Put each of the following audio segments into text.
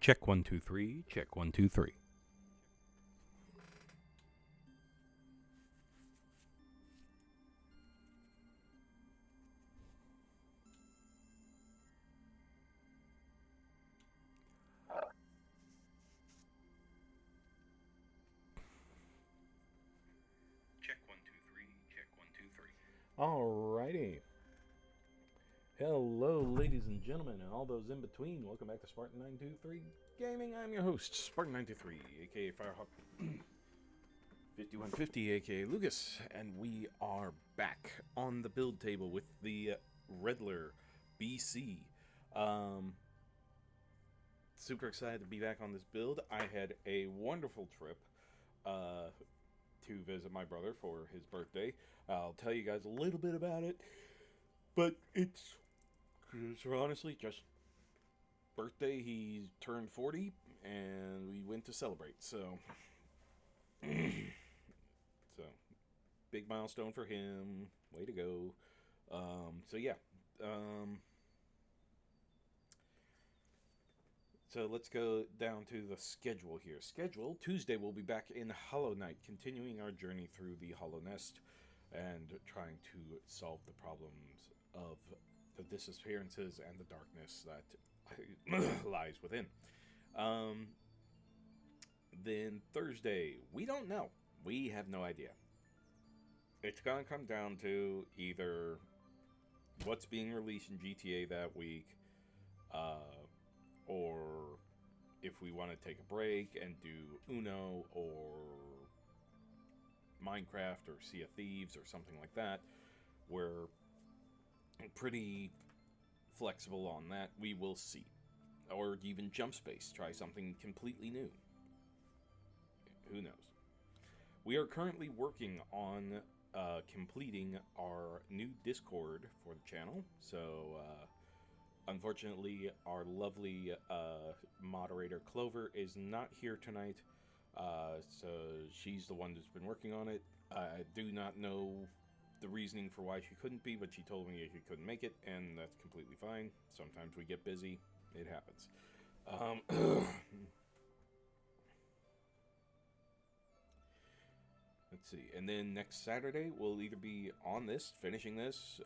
Check 1 2 3. Check 1 2 3. Check 1 2 3. Check 1 2 3. Alrighty. Hello, ladies and gentlemen, and all those in between. Welcome back to Spartan 923 Gaming. I'm your host, Spartan 923, aka Firehawk 5150, aka Lucas, and we are back on the build table with the Redler BC. Super excited to be back on this build. I had a wonderful trip to visit my brother for his birthday. I'll tell you guys a little bit about it, but it's honestly just birthday. He turned 40, and we went to celebrate. So, so big milestone for him. Way to go. So yeah. So let's go down to the schedule here. Schedule, Tuesday we'll be back in Hollow Knight, continuing our journey through the Hollow Nest and trying to solve the problems of the disappearances and the darkness that lies within. Then Thursday, we don't know. We have no idea. It's going to come down to either what's being released in GTA that week, or if we want to take a break and do Uno or Minecraft or Sea of Thieves or something like that. We're pretty flexible on that. We will see. Or even Jump Space. Try something completely new. Who knows? We are currently working on completing our new Discord for the channel. So, unfortunately, our lovely moderator Clover is not here tonight, so she's the one that's been working on it. I do not know the reasoning for why she couldn't be, but she told me she couldn't make it, and that's completely fine. Sometimes we get busy. It happens. Let's see. And then next Saturday, we'll either be on this, finishing this,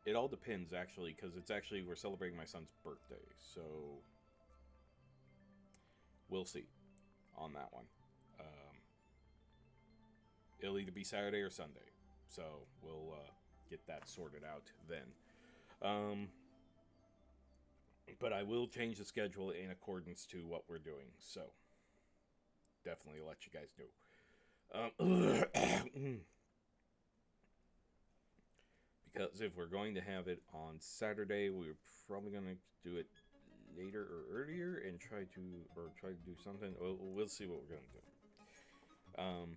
it all depends, actually, because we're celebrating my son's birthday, so we'll see on that one. It'll either be Saturday or Sunday, so we'll get that sorted out then. But I will change the schedule in accordance to what we're doing, so definitely let you guys know. Because if we're going to have it on Saturday, we're probably going to do it later or earlier and try to do something. We'll see what we're going to do.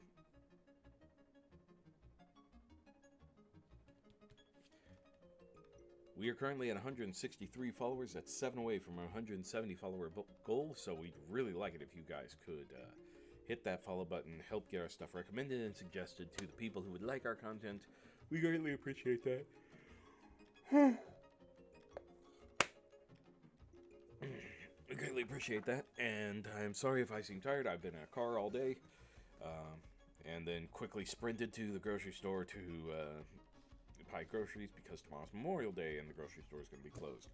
We are currently at 163 followers. That's 7 away from our 170 follower goal. So we'd really like it if you guys could hit that follow button, help get our stuff recommended and suggested to the people who would like our content. We greatly appreciate that. We greatly appreciate that. And I'm sorry if I seem tired. I've been in a car all day. And then quickly sprinted to the grocery store to buy groceries because tomorrow's Memorial Day and the grocery store is going to be closed.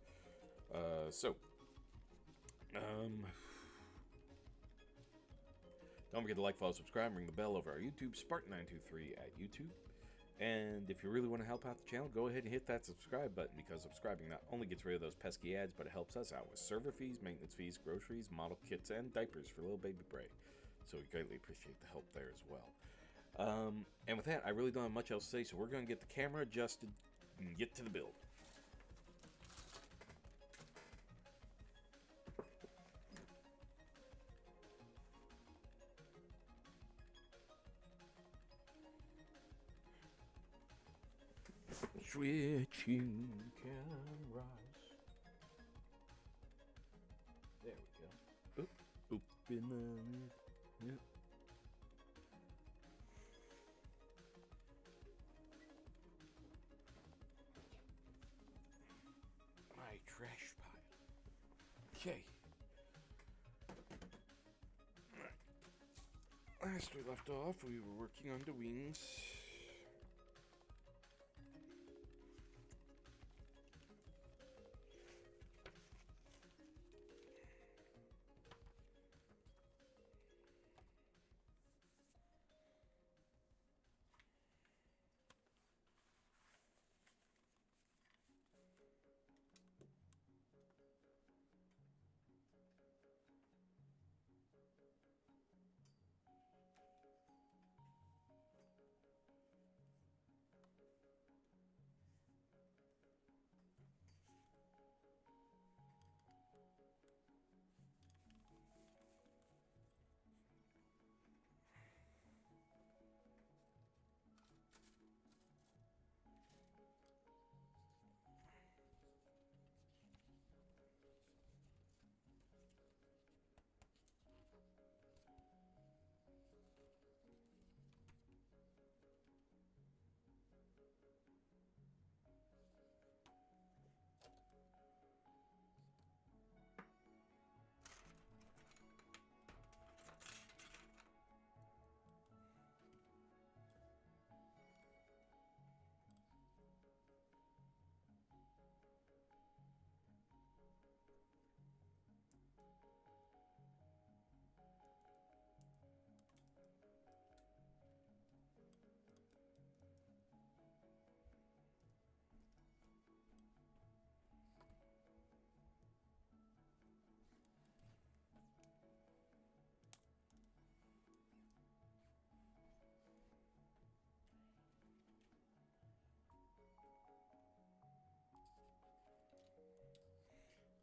Don't forget to like, follow, subscribe, and ring the bell over our YouTube, Spartan923 at YouTube. And if you really want to help out the channel, go ahead and hit that subscribe button, because subscribing not only gets rid of those pesky ads, but it helps us out with server fees, maintenance fees, groceries, model kits, and diapers for little baby Bray. So we greatly appreciate the help there as well. And with that, I really don't have much else to say, so we're going to get the camera adjusted and get to the build. Switching cameras. There we go. Open the... Yep. My trash pile. Okay. Last we left off, we were working on the wings.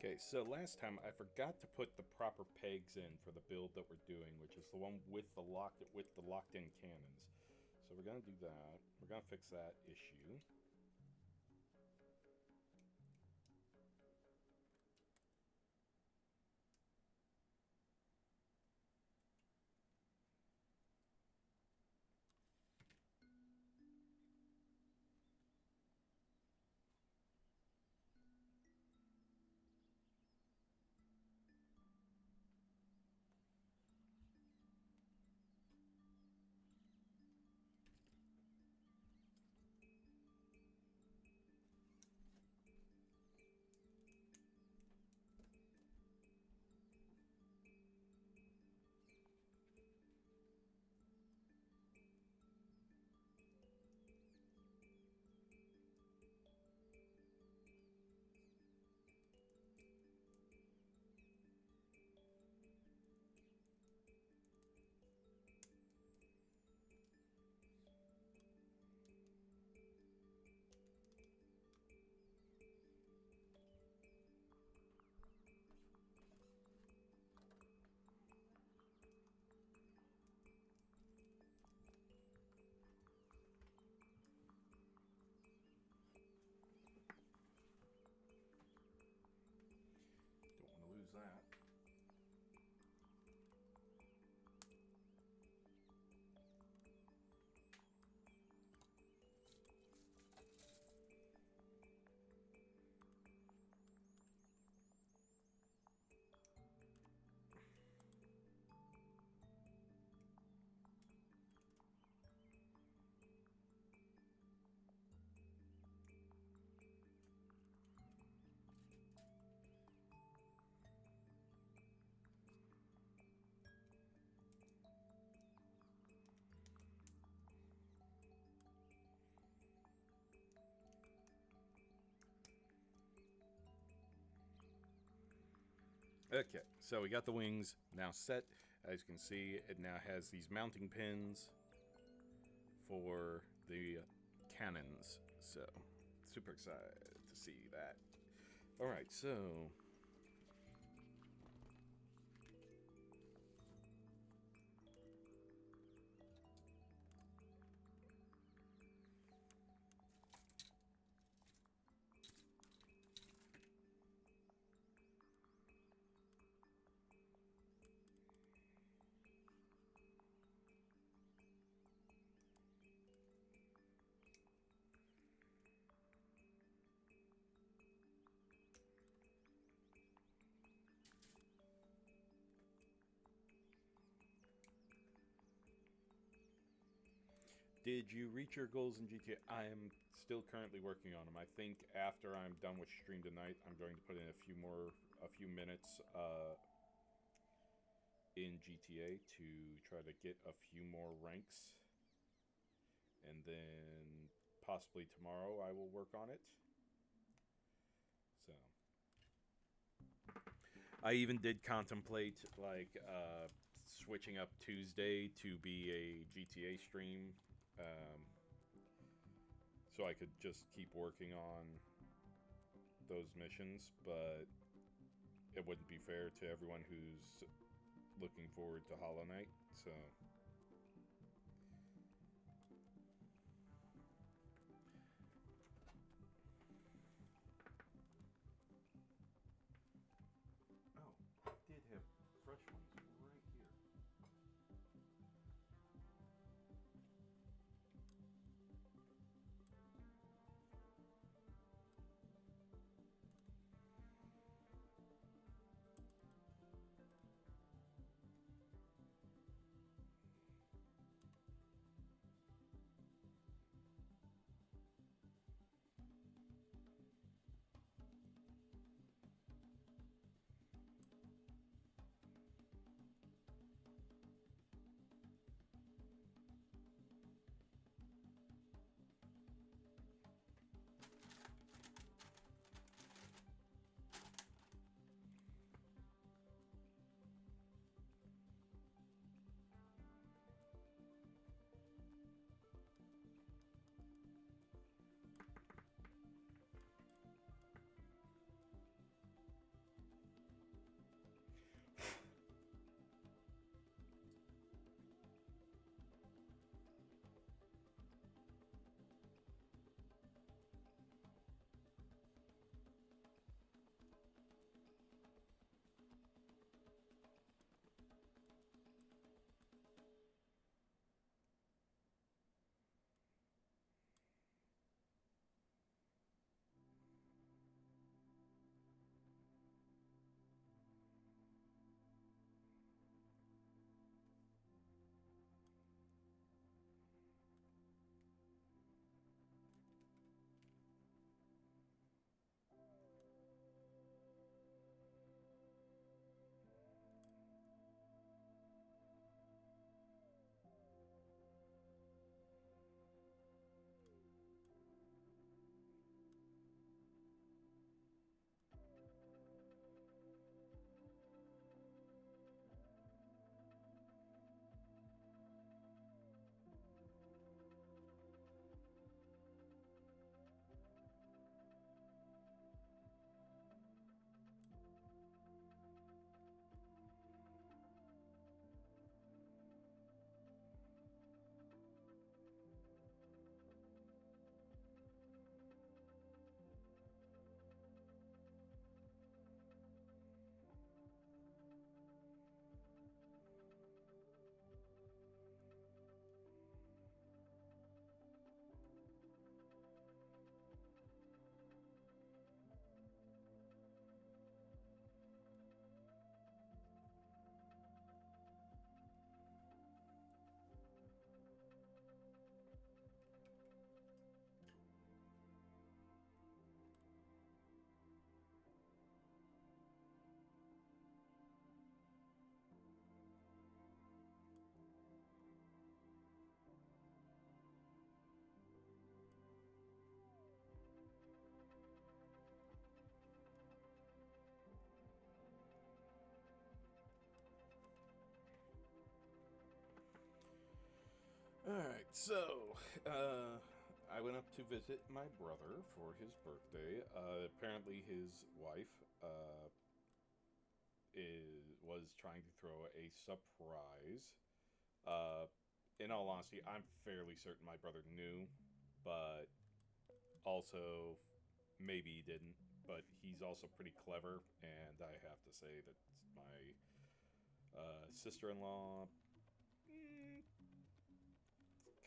Okay, so last time I forgot to put the proper pegs in for the build that we're doing, which is the one with the locked-in cannons. So we're gonna do that. We're gonna fix that issue. Don't want to lose that. Okay, so we got the wings now set. As you can see, it now has these mounting pins for the cannons. So, super excited to see that. Alright, so Did you reach your goals in GTA? I am still currently working on them. I think after I'm done with stream tonight, I'm going to put in a few minutes in GTA to try to get a few more ranks, and then possibly tomorrow I will work on it. So I even did contemplate like switching up Tuesday to be a GTA stream, um, so I could just keep working on those missions, but it wouldn't be fair to everyone who's looking forward to Hollow Knight, so... Oh, I did have fresh ones right here. Alright, so, I went up to visit my brother for his birthday. Apparently his wife, was trying to throw a surprise. Uh, in all honesty, I'm fairly certain my brother knew, but also maybe he didn't. But he's also pretty clever, and I have to say that my sister-in-law,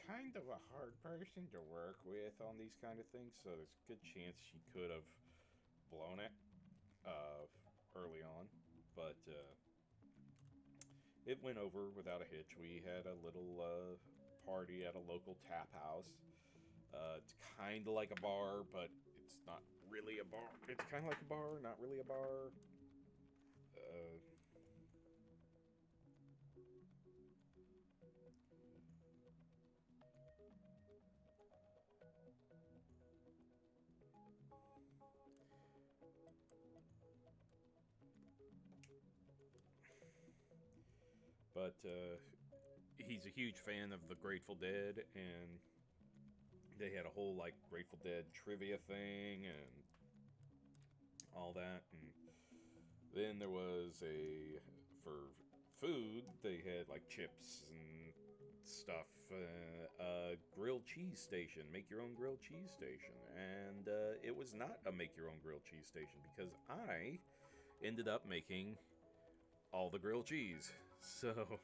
kind of a hard person to work with on these kind of things, so there's a good chance she could have blown it uh, early on, but it went over without a hitch. We had a little party at a local tap house. It's kind of like a bar, but it's not really a bar. It's kind of like a bar, not really a bar. Uh, but he's a huge fan of the Grateful Dead, and they had a whole like Grateful Dead trivia thing and all that. And then there was a for food they had like chips and stuff. Grilled cheese station, make your own grilled cheese station, and it was not a make your own grilled cheese station because I ended up making all the grilled cheese. So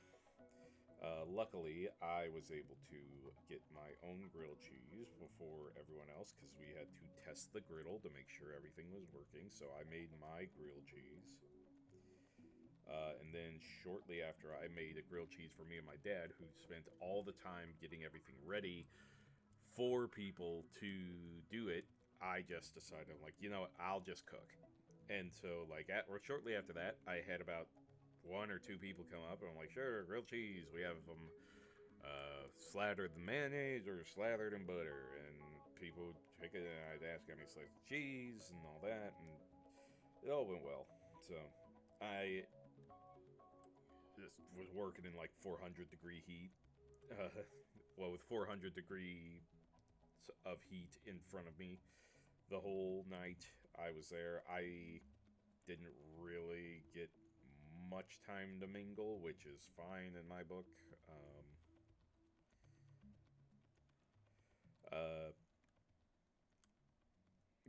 luckily, I was able to get my own grilled cheese before everyone else because we had to test the griddle to make sure everything was working. So I made my grilled cheese. And then shortly after, I made a grilled cheese for me and my dad, who spent all the time getting everything ready for people to do it. I just decided, I'm like, you know what, I'll just cook. And so, like, or shortly after that, I had about one or two people come up, and I'm like, sure, grilled cheese. We have them slathered in mayonnaise or slathered in butter. And people would pick it, and I'd ask how many slices of cheese and all that, and it all went well. So I just was working in like 400-degree heat. Well, with 400 degrees of heat in front of me the whole night I was there. I didn't really get much time to mingle, which is fine in my book. Uh,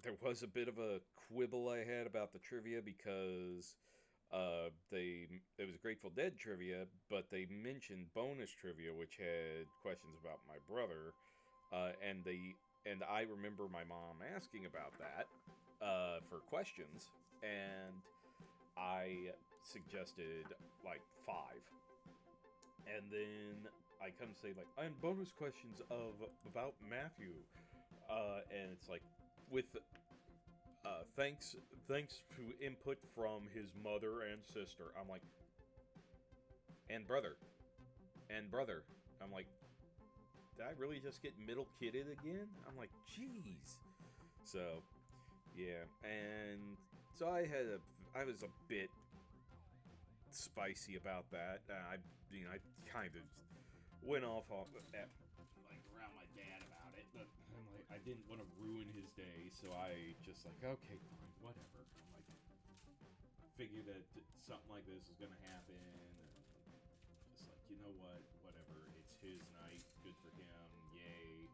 there was a bit of a quibble I had about the trivia because it was Grateful Dead trivia, but they mentioned bonus trivia, which had questions about my brother, and I remember my mom asking about that for questions, and I suggested like 5, and then I come say like, and bonus questions about Matthew, and it's like with thanks to input from his mother and sister. I'm like, and brother, and brother. I'm like, did I really just get middle kidded again? I'm like, jeez. So, yeah, and so I was a bit spicy about that. I kind of went off at like around my dad about it, but I'm like, I didn't want to ruin his day, so I just like, okay, fine, whatever. I'm like, figured that something like this is gonna happen, and just like, you know what, whatever. It's his night, good for him, yay.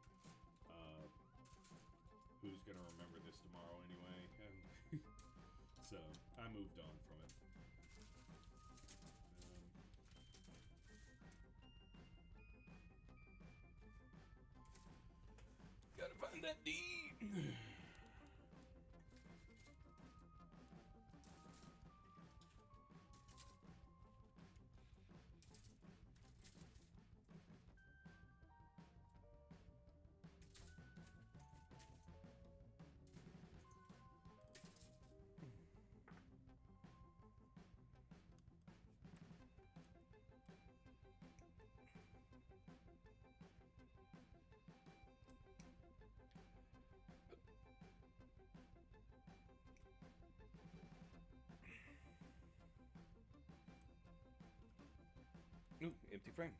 Who's gonna remember this tomorrow anyway? So I moved on from it. Gotta find that deed. Ooh, empty frame.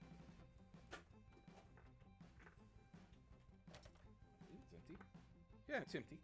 It's empty. Yeah, it's empty.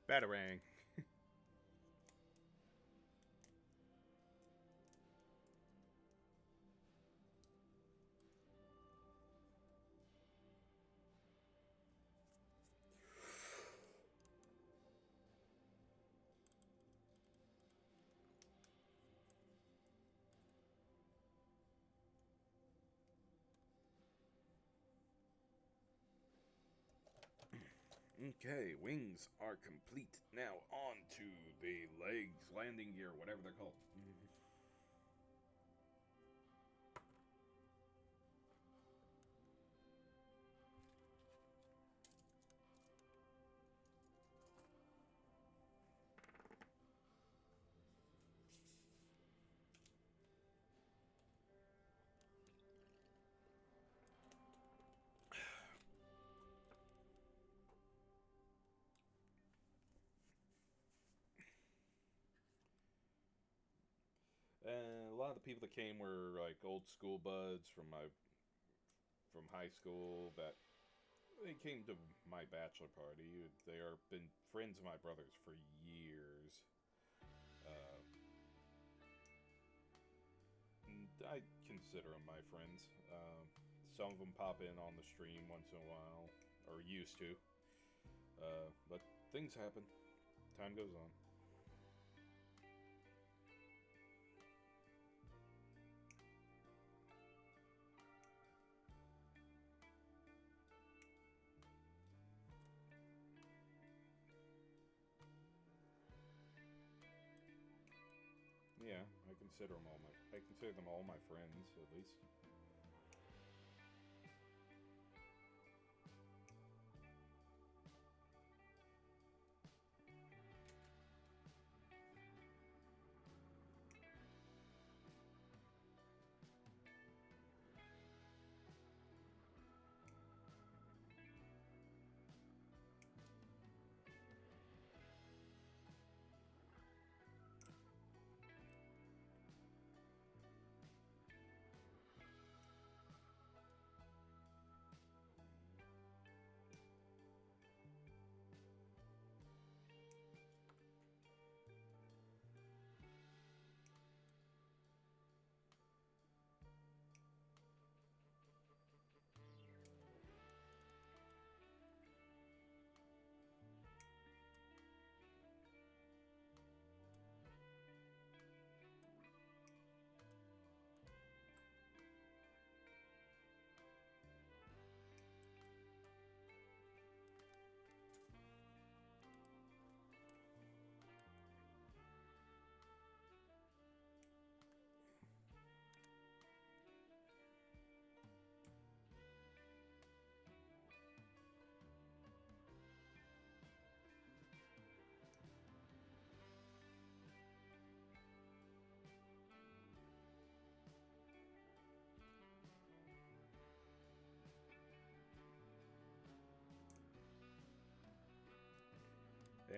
Batarang. Okay, wings are complete. Now on to the legs, landing gear, whatever they're called. And a lot of the people that came were like old school buds from high school that they came to my bachelor party. They are been friends of my brother's for years. Uh, and I consider them my friends. Some of them pop in on the stream once in a while, or used to. But things happen. Time goes on. Yeah, I consider them all my friends, at least.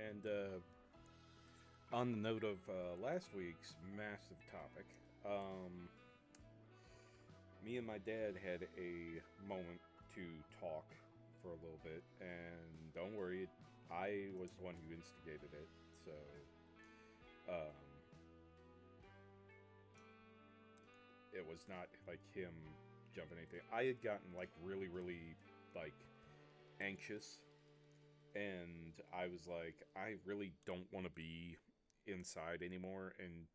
And on the note of last week's massive topic, me and my dad had a moment to talk for a little bit, and don't worry, I was the one who instigated it. So, um, it was not like him jumping anything. I had gotten like really, really like anxious, and I was like, I really don't want to be inside anymore. And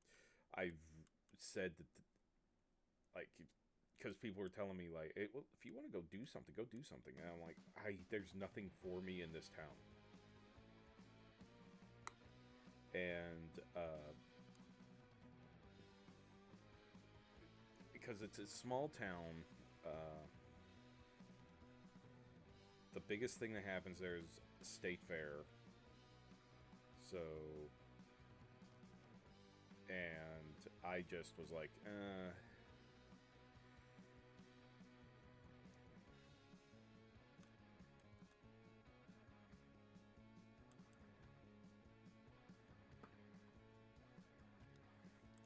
I've said that, like, because people were telling me like, hey, well, if you want to go do something, go do something. And I'm like, there's nothing for me in this town. And because it's a small town, the biggest thing that happens there is state fair. So, and I just was like,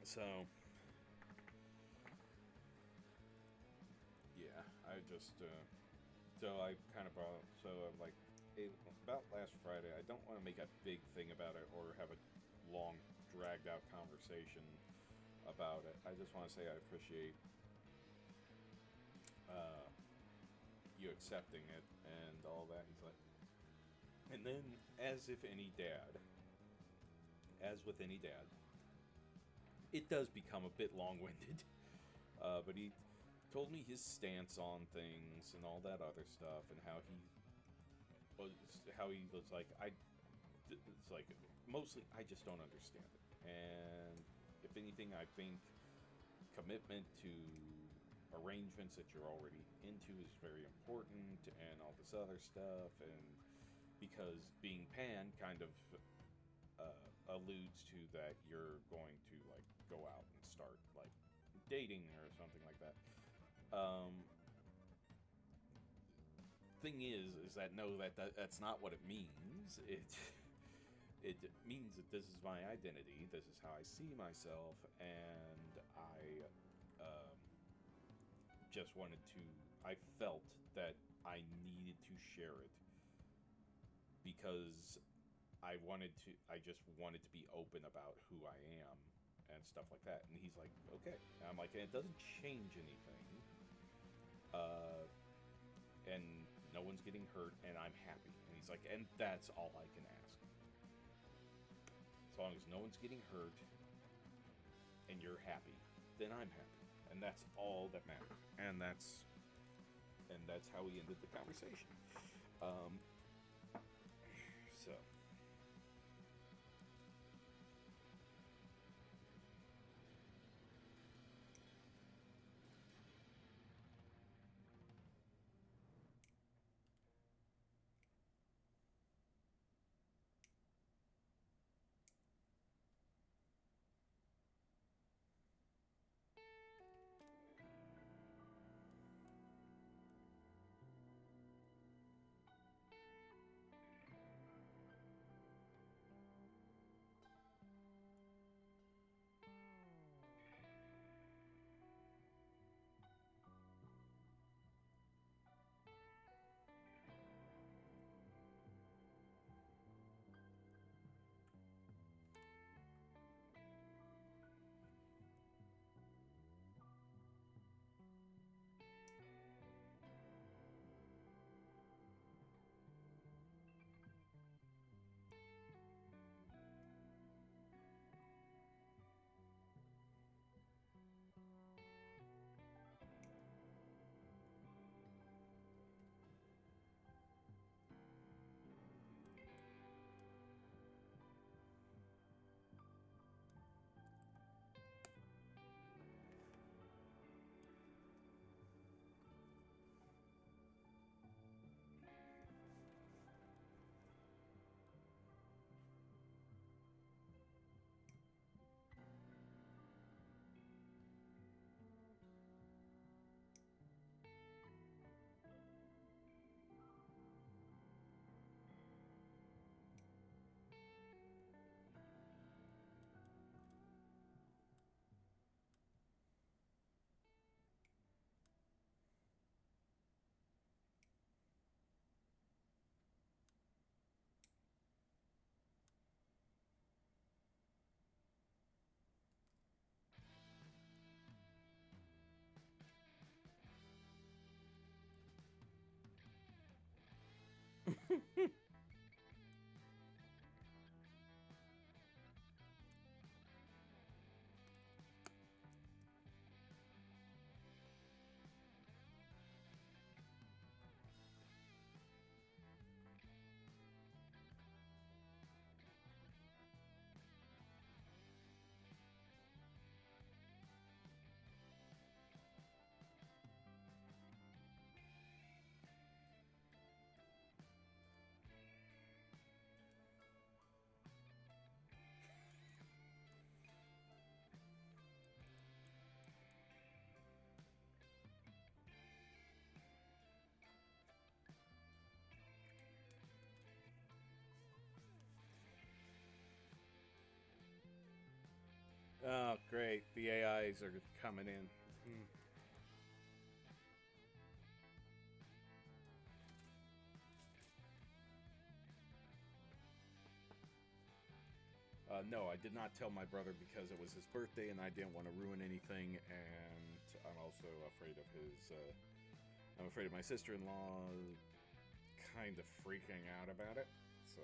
so just so I kind of brought so I'm like about last Friday. I don't want to make a big thing about it or have a long, dragged out conversation about it. I just want to say I appreciate uh, you accepting it and all that. He's like, and then as with any dad, it does become a bit long-winded. But he told me his stance on things and all that other stuff, and was how he was like, it's like mostly I just don't understand it. And if anything, I think commitment to arrangements that you're already into is very important, and all this other stuff. And because being pan kind of alludes to that you're going to like go out and start like dating or something like that. Thing is that no, that's not what it means. It means that this is my identity. This is how I see myself, and I just wanted to. I felt that I needed to share it because I just wanted to be open about who I am and stuff like that. And he's like, okay. And I'm like, and it doesn't change anything. And no one's getting hurt, and I'm happy. And he's like, and that's all I can ask. As long as no one's getting hurt and you're happy, then I'm happy. And that's all that matters. And that's how we ended the conversation. So oh, great. The AIs are coming in. No, I did not tell my brother because it was his birthday and I didn't want to ruin anything. And I'm also afraid of his. I'm afraid of my sister-in-law kind of freaking out about it. So.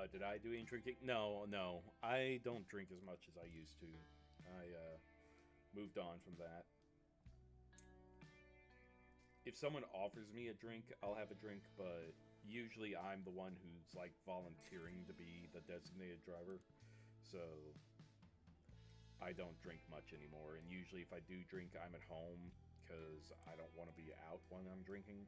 Did I do any drinking? No, no. I don't drink as much as I used to. I moved on from that. If someone offers me a drink, I'll have a drink, but usually I'm the one who's like volunteering to be the designated driver. So I don't drink much anymore. And usually if I do drink, I'm at home because I don't want to be out when I'm drinking.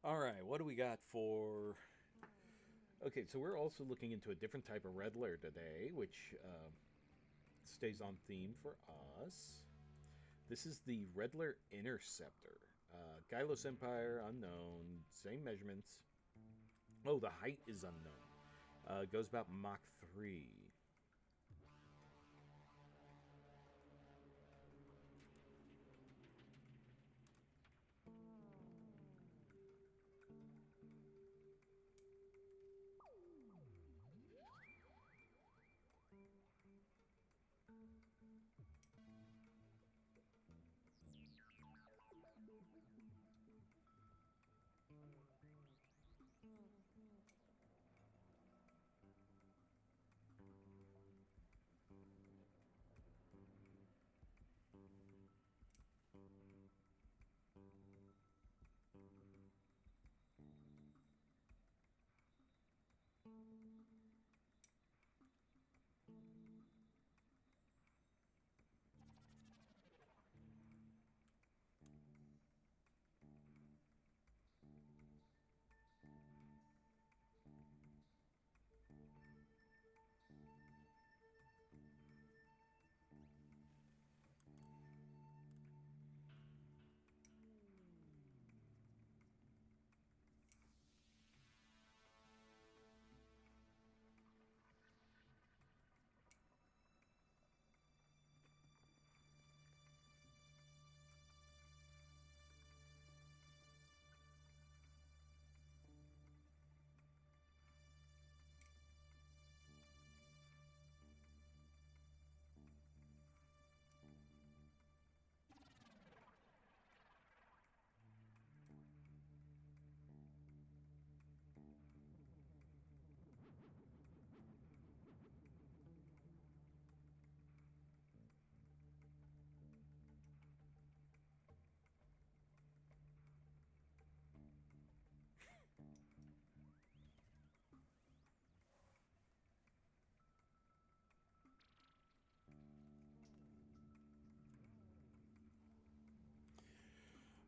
All right, what do we got for? Okay, so we're also looking into a different type of Redler today, which stays on theme for us. This is the Redler Interceptor. Gylos Empire, unknown. Same measurements. Oh, the height is unknown. Goes about Mach 3.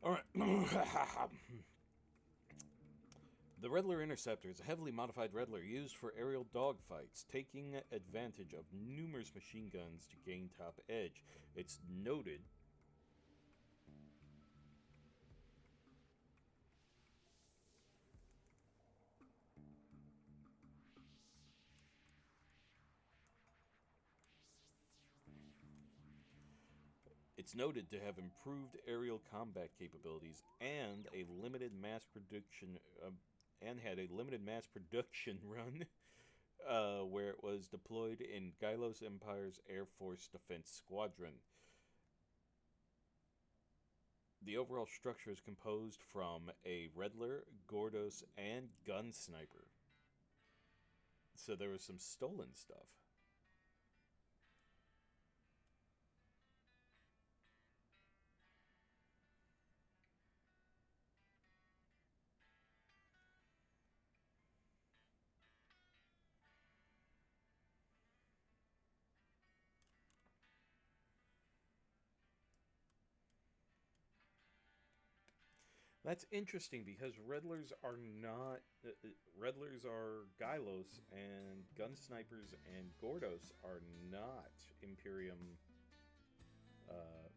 All right. The Redler Interceptor is a heavily modified Redler used for aerial dogfights, taking advantage of numerous machine guns to gain top edge. It's noted to have improved aerial combat capabilities and a limited mass production and had a limited mass production run where it was deployed in Gylos Empire's Air Force Defense Squadron. The overall structure is composed from a Redler, Gordos, and Gun Sniper. So there was some stolen stuff. That's interesting because Redlers are Gylos and Gun Snipers and Gordos are not Imperium. Uh,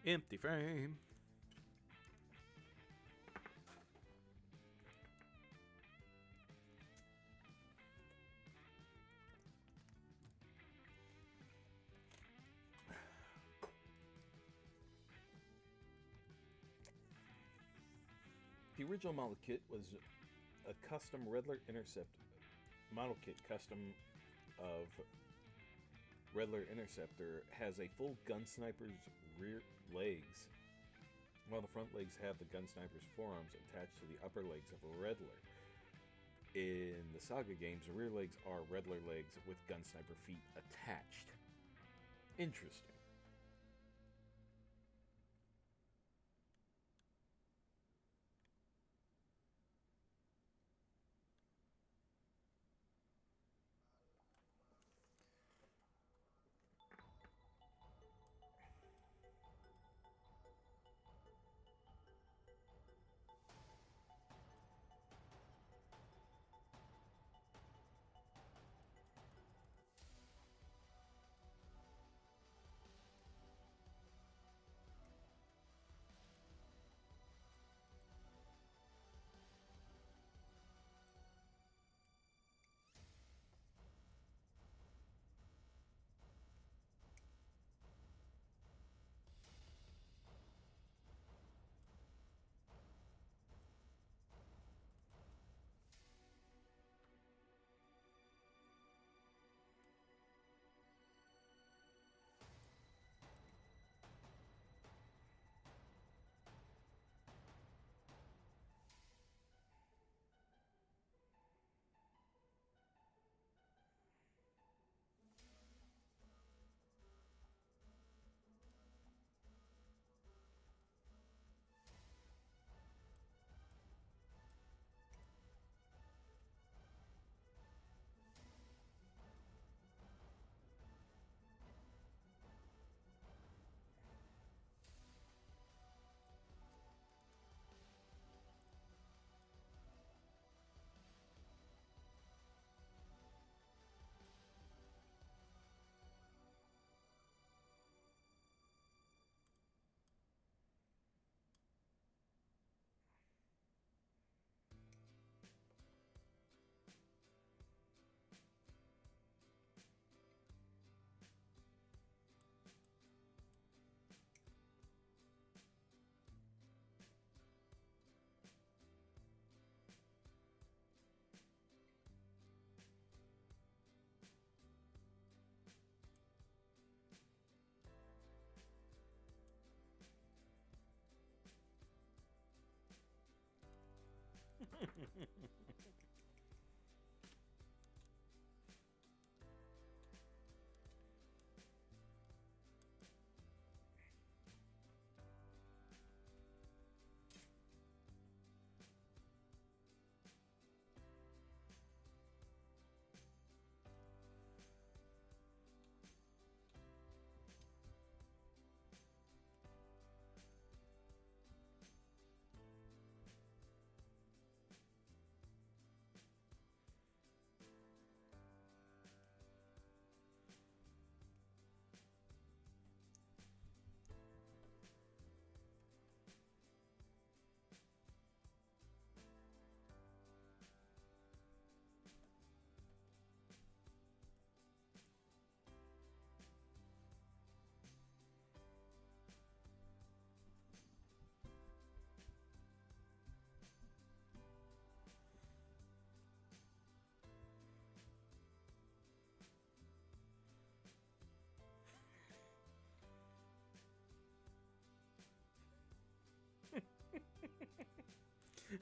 Empty frame. The original model kit was a custom Redler Intercept model kit, custom of Redler Interceptor, has a full gun sniper's rear legs, while the front legs have the gun sniper's forearms attached to the upper legs of a Redler. In the Saga games, the rear legs are Redler legs with gun sniper feet attached. Interesting.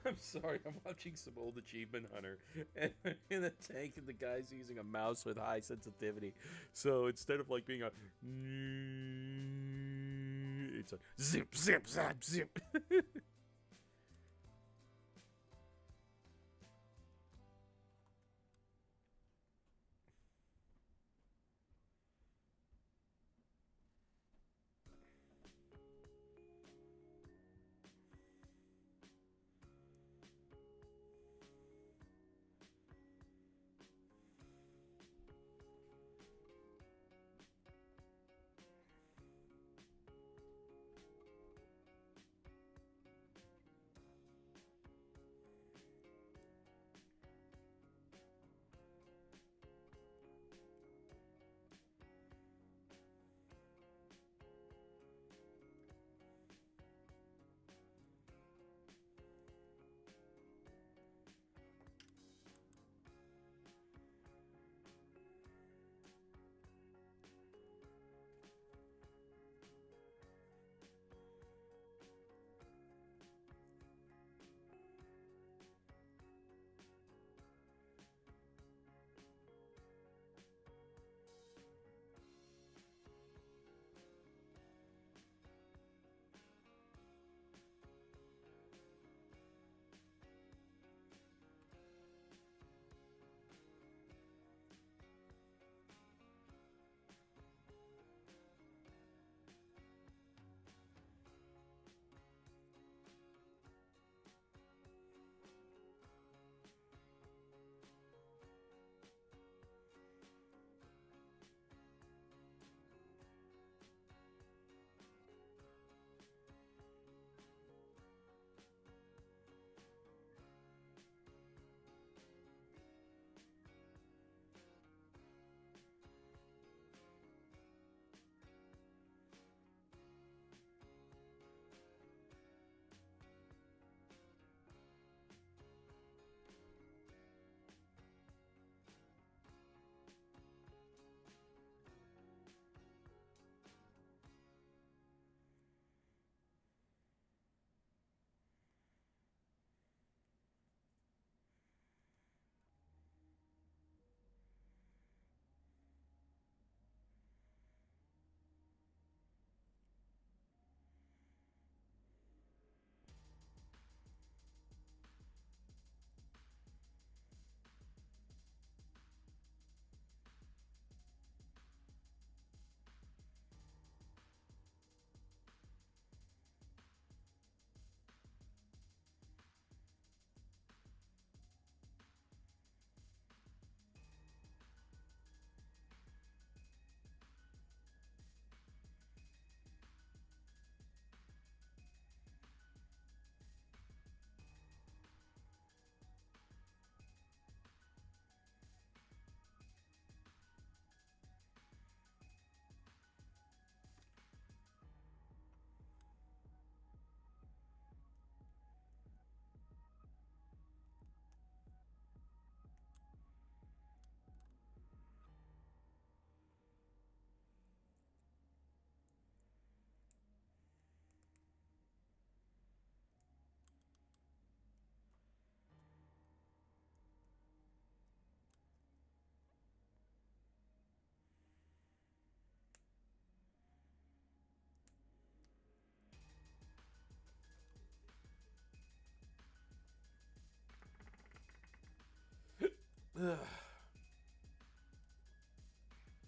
I'm sorry, I'm watching some old Achievement Hunter, and in the tank, and the guy's using a mouse with high sensitivity. So instead of like being a, it's a zip, zip, zap, zip.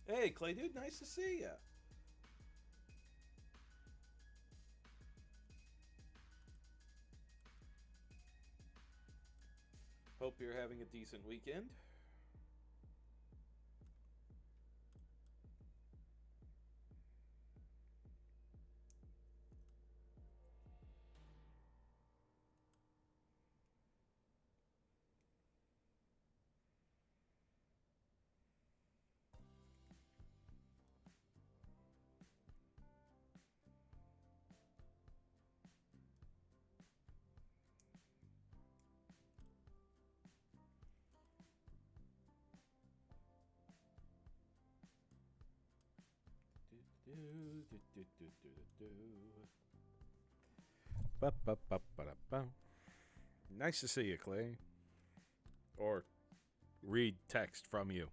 Hey, Clay Dude, nice to see ya. Hope you're having a decent weekend. Nice to see you, Clay. Or read text from you.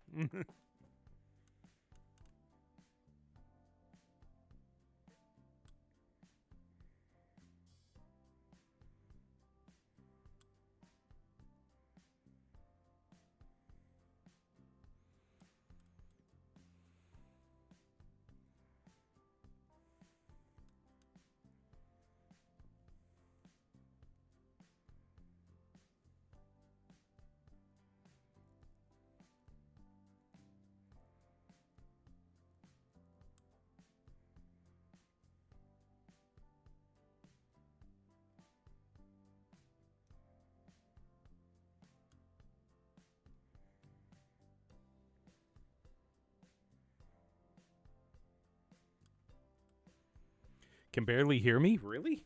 Can barely hear me? Really?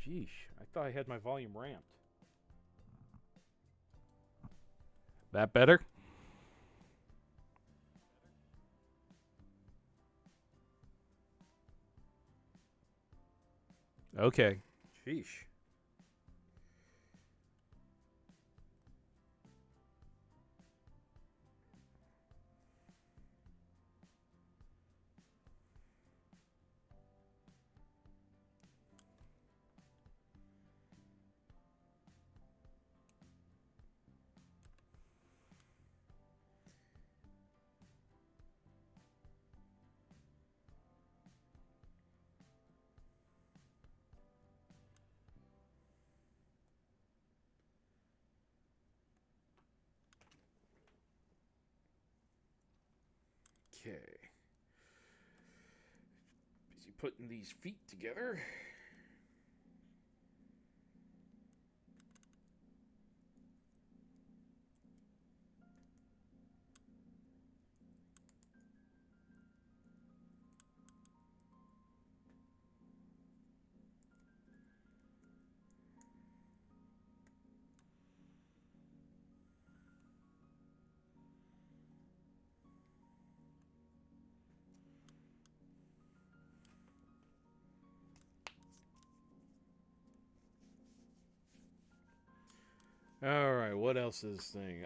Jeesh, I thought I had my volume ramped. That better? Okay. Sheesh. Okay. Busy putting these feet together. All right, what else is this thing?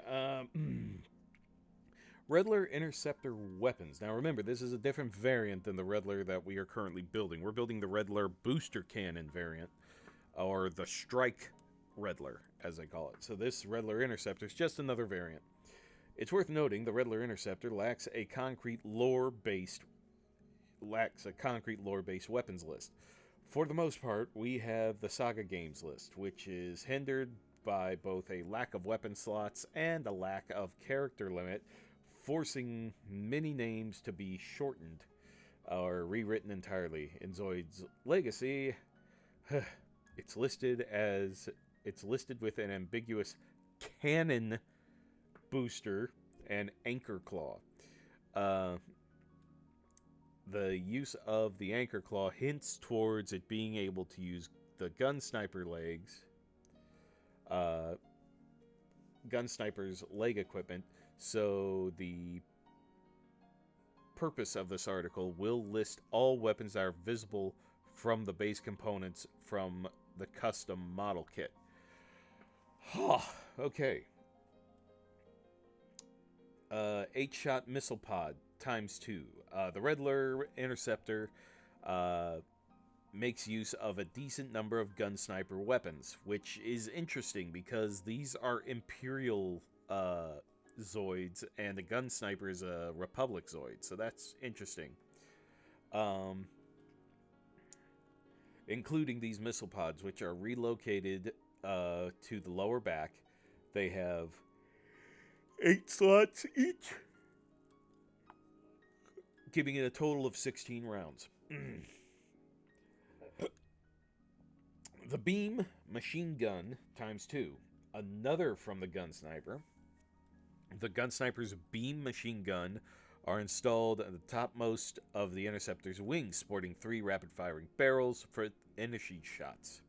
Redler Interceptor weapons. Now remember, this is a different variant than the Redler that we are currently building. We're building the Redler booster cannon variant, or the Strike Redler, as they call it. So this Redler Interceptor is just another variant. It's worth noting the Redler Interceptor lacks a concrete lore-based weapons list. For the most part, we have the Saga Games list, which is hindered by both a lack of weapon slots and a lack of character limit, forcing many names to be shortened or rewritten entirely. In Zoids Legacy, it's listed with an ambiguous cannon booster and anchor claw. Uh, the use of the anchor claw hints towards it being able to use the gun sniper legs, gun sniper's leg equipment. So the purpose of this article will list all weapons that are visible from the base components from the custom model kit. Okay. 8-shot missile pod times 2. The Redler Interceptor makes use of a decent number of gun sniper weapons, which is interesting because these are Imperial Zoids, and the gun sniper is a Republic Zoid, so that's interesting. Um, Including these missile pods, which are relocated to the lower back. They have 8 slots each, giving it a total of 16 rounds. The beam machine gun times 2, another from the gun sniper. The gun sniper's beam machine gun are installed at the topmost of the interceptor's wings, sporting 3 rapid-firing barrels for initial shots.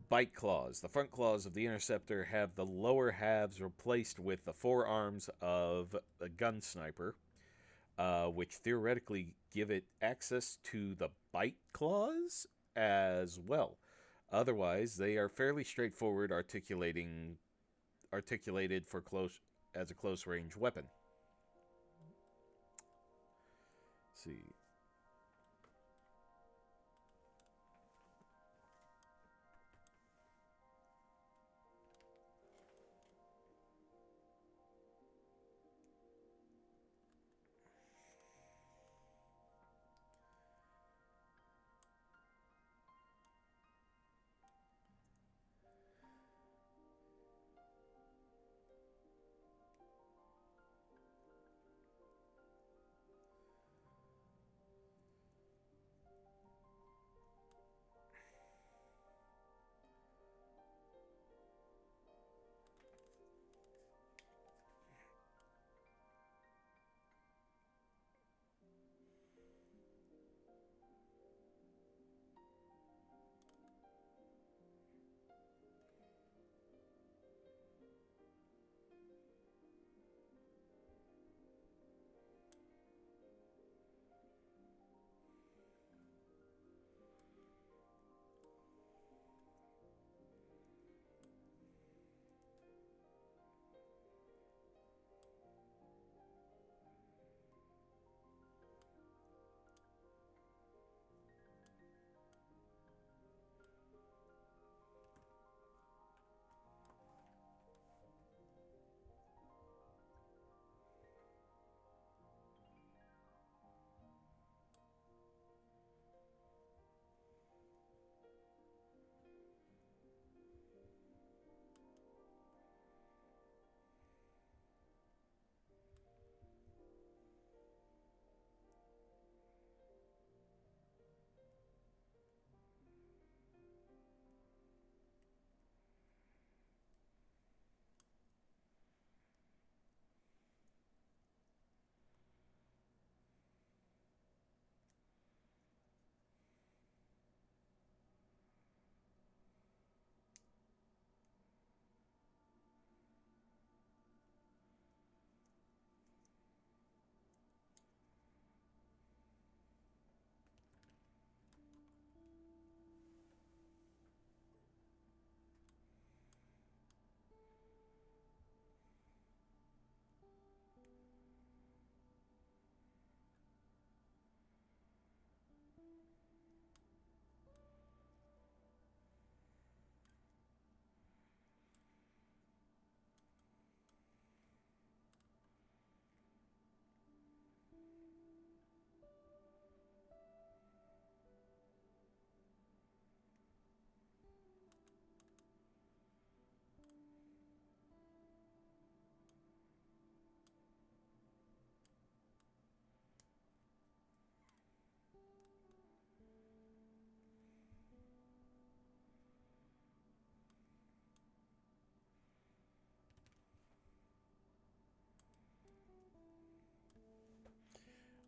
Bite claws. The front claws of the interceptor have the lower halves replaced with the forearms of the gun sniper, which theoretically give it access to the bite claws as well. Otherwise, they are fairly straightforward, articulated for as a close range weapon. Let's see.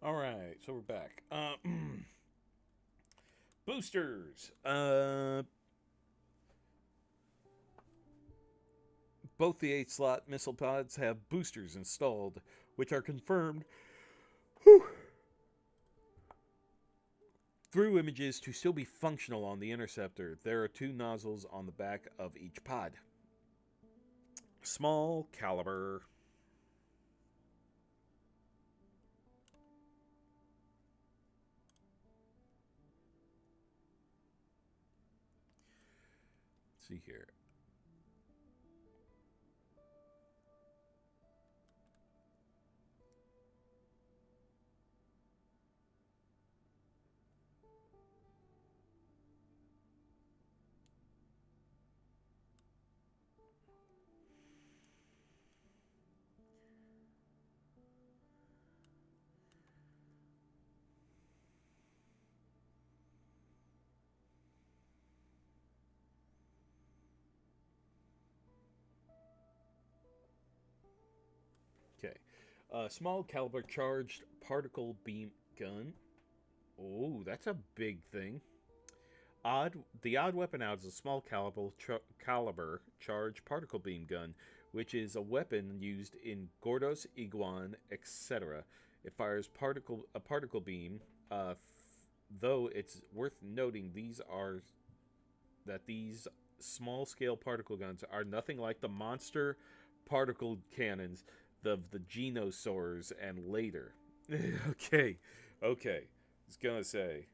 All right, so we're back. Boosters. Both the 8-slot missile pods have boosters installed, which are confirmed through images to still be functional on the interceptor. There are 2 nozzles on the back of each pod. Small caliber. see here. Okay. Small caliber charged particle beam gun. Oh, that's a big thing. The odd weapon out is a small caliber charged particle beam gun, which is a weapon used in Gordos, Iguan, etc. It fires a particle beam. Though it's worth noting these small scale particle guns are nothing like the monster particle cannons of the Genosaurs and later. Okay, okay. I was gonna say.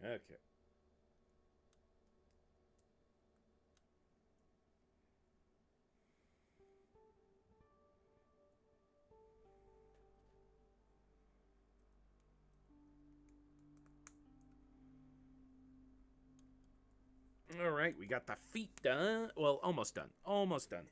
Okay. All right, we got the feet done. Well, almost done. Almost done.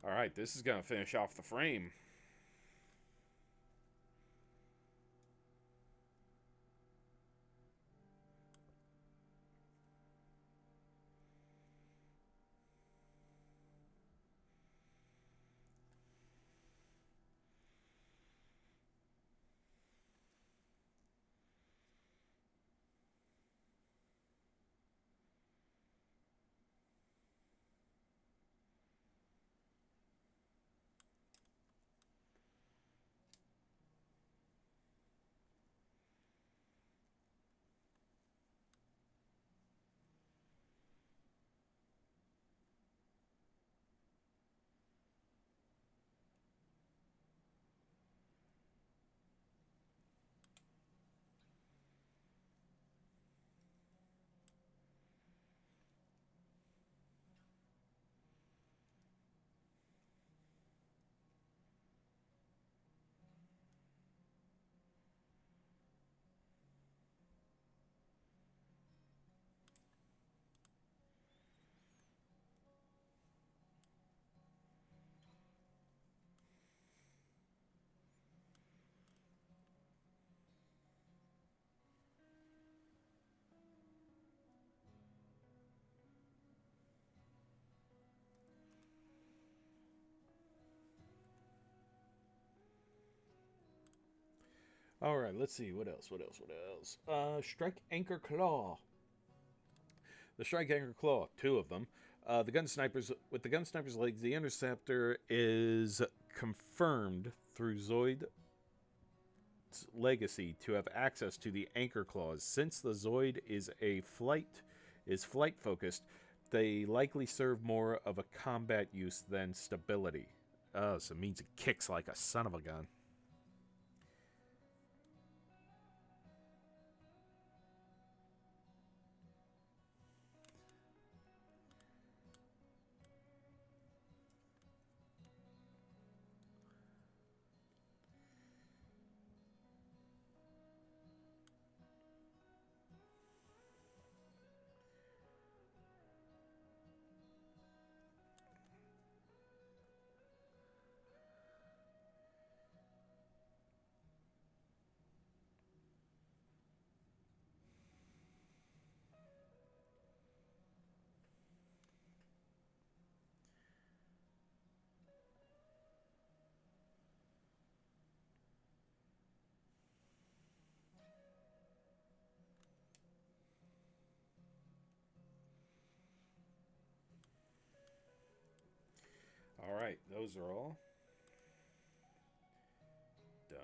All right, this is gonna finish off the frame. All right, let's see. What else? What else? What else? Strike Anchor Claw. The Strike Anchor Claw, two of them. The gun snipers with the gun sniper's legs. The interceptor is confirmed through Zoid's legacy to have access to the anchor claws. Since the Zoid is flight focused, they likely serve more of a combat use than stability. Oh, so it means it kicks like a son of a gun. All right, those are all done.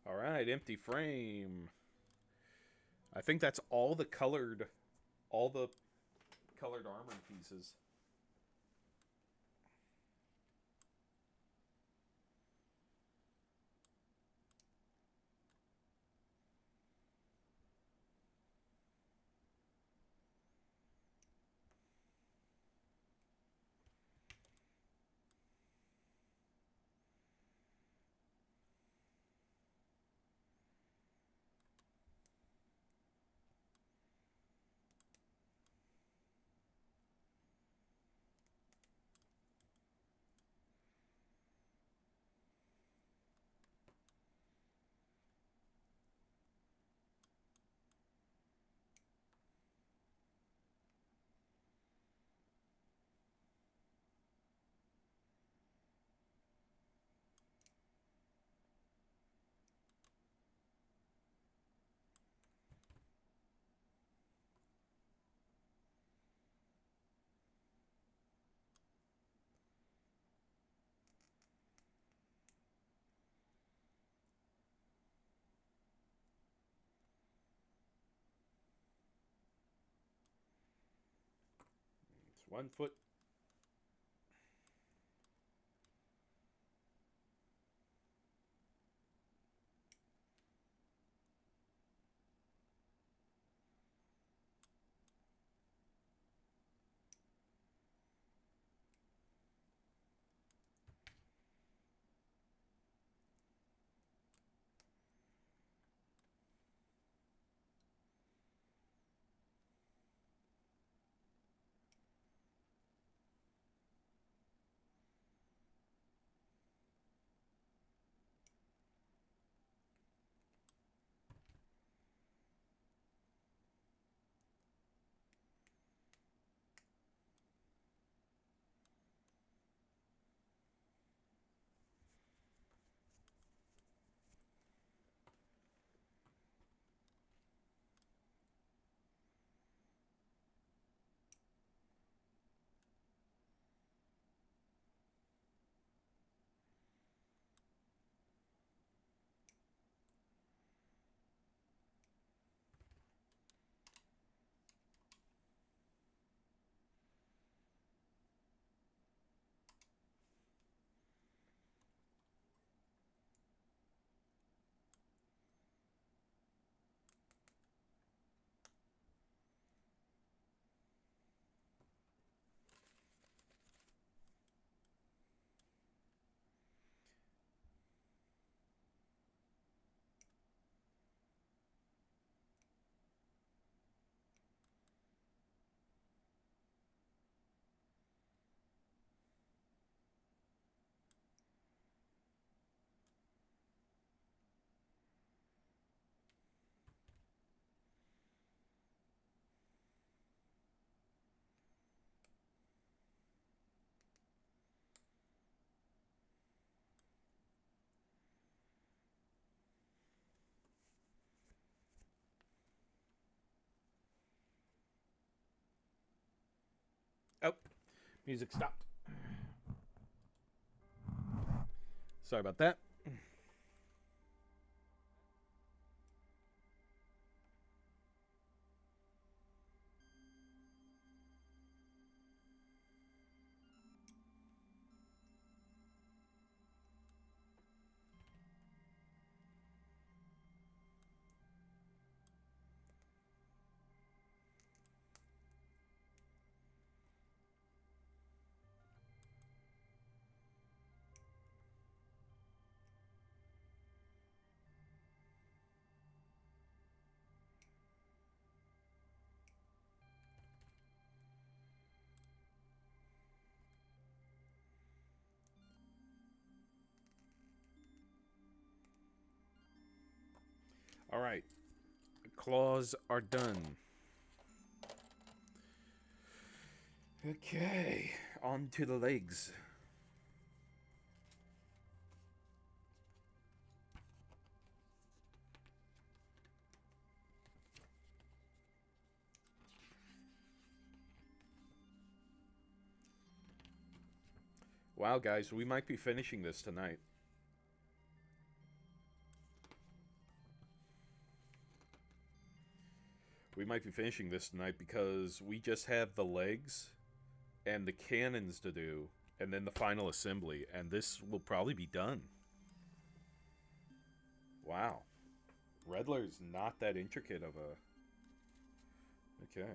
All right, empty frame. I think that's all the colored armor pieces. It's 1 foot. Music stopped. Sorry about that. All right. Claws are done. Okay. On to the legs. Wow, guys, we might be finishing this tonight. We might be finishing this tonight because we just have the legs and the cannons to do, and then the final assembly, and this will probably be done. Wow. Redler's not that intricate of a... Okay.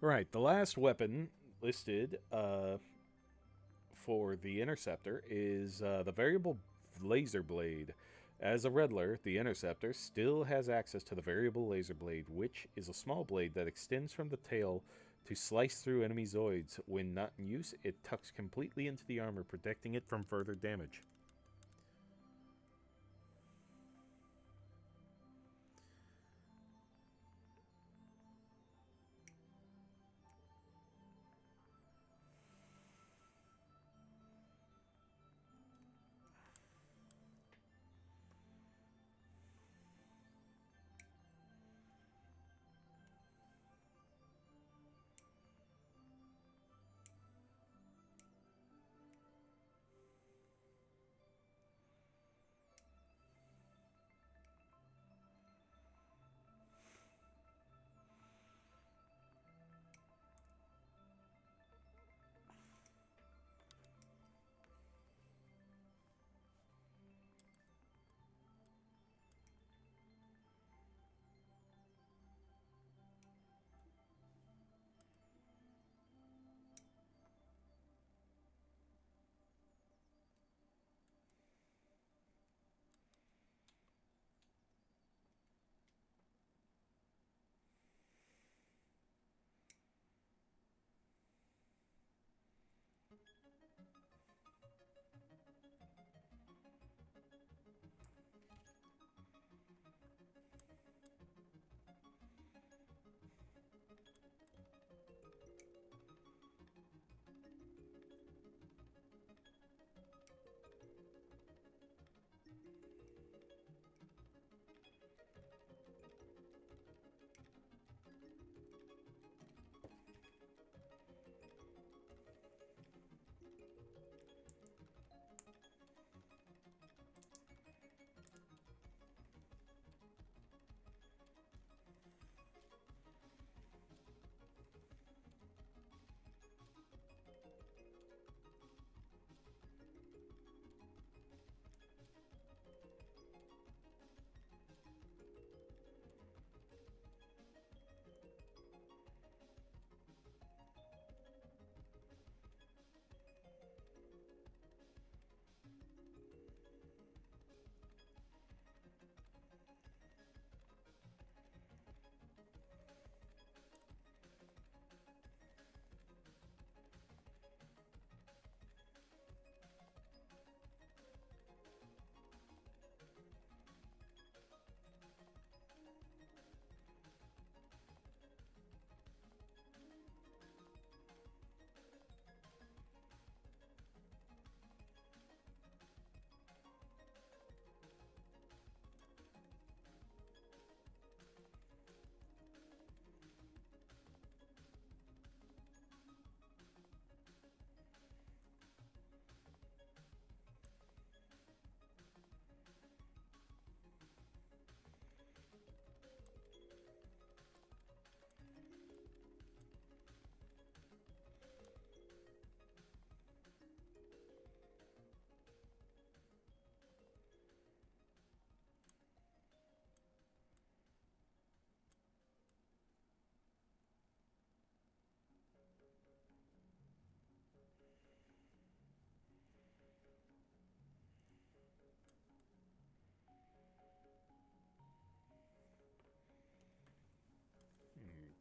Right, the last weapon listed for the Interceptor is the variable laser blade. As a Redler, the Interceptor still has access to the variable laser blade, which is a small blade that extends from the tail to slice through enemy Zoids. When not in use, it tucks completely into the armor, protecting it from further damage.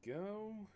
go.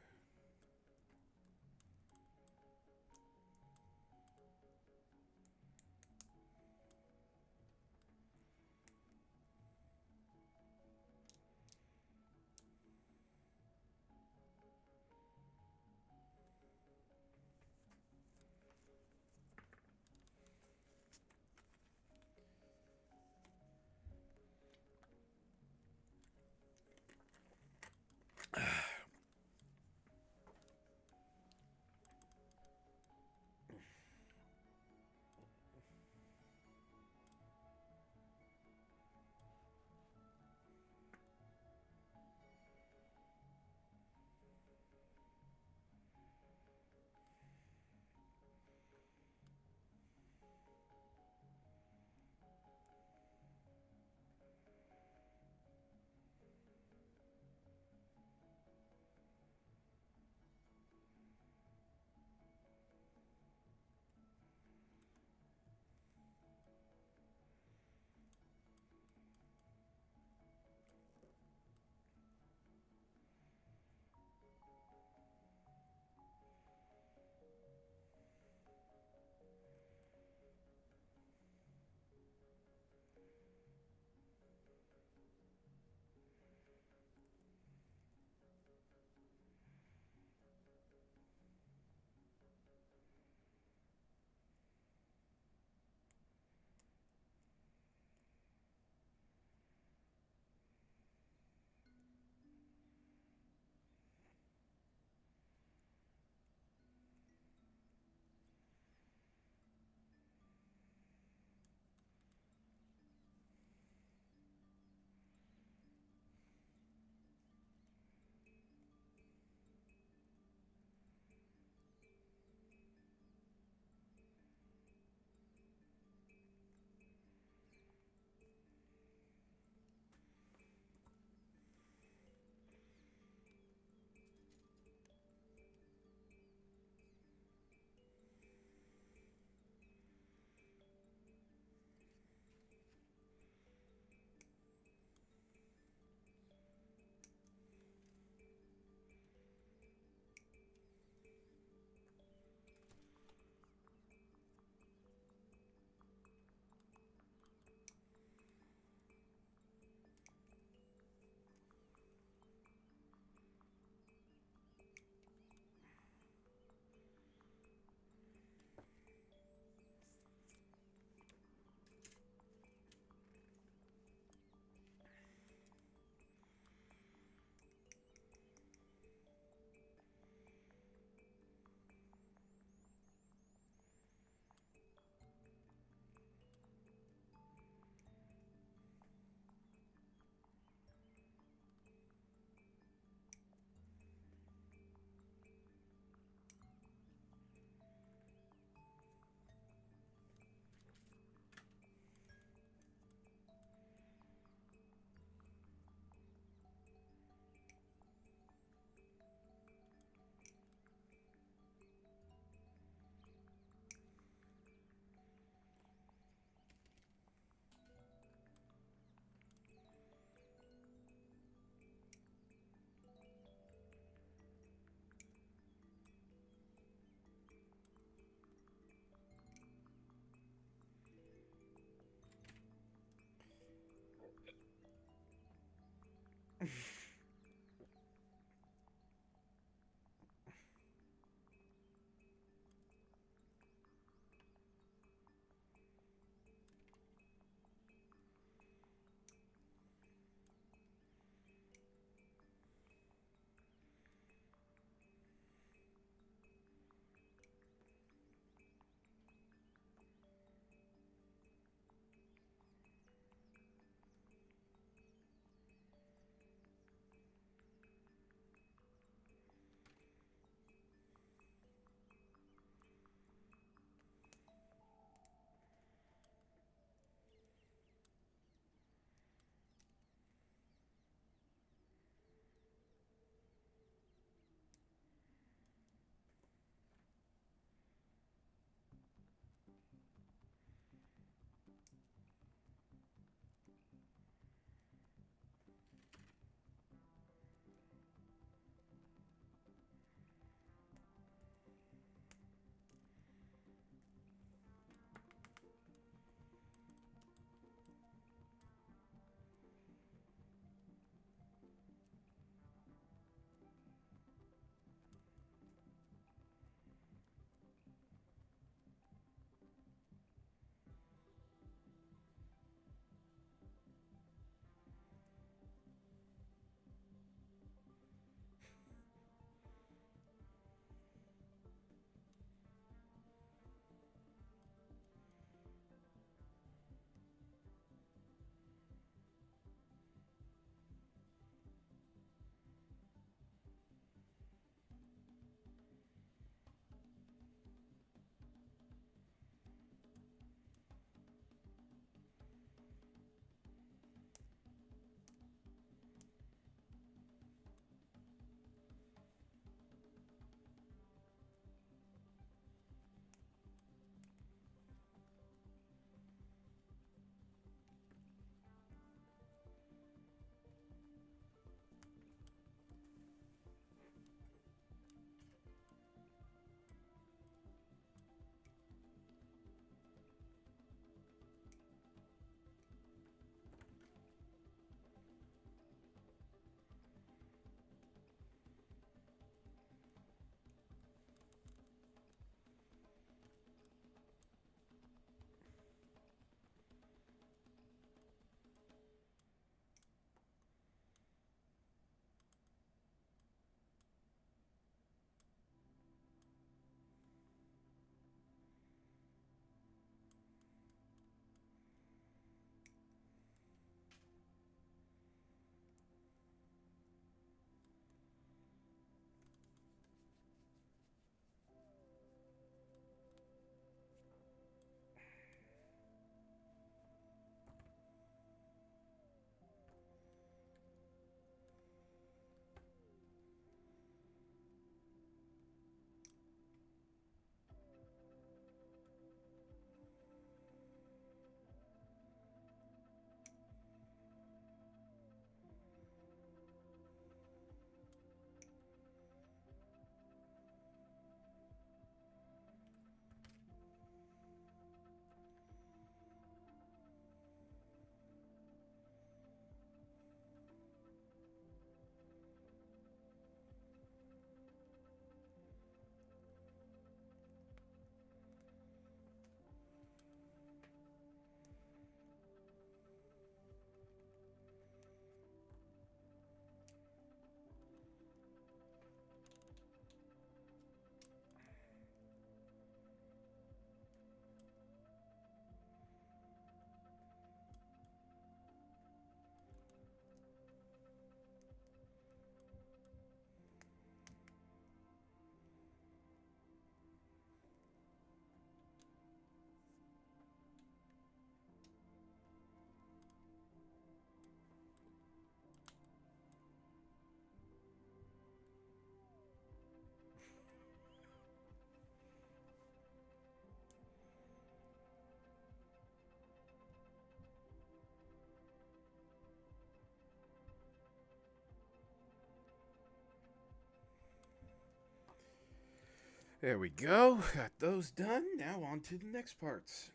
There we go. Got those done. Now on to the next parts.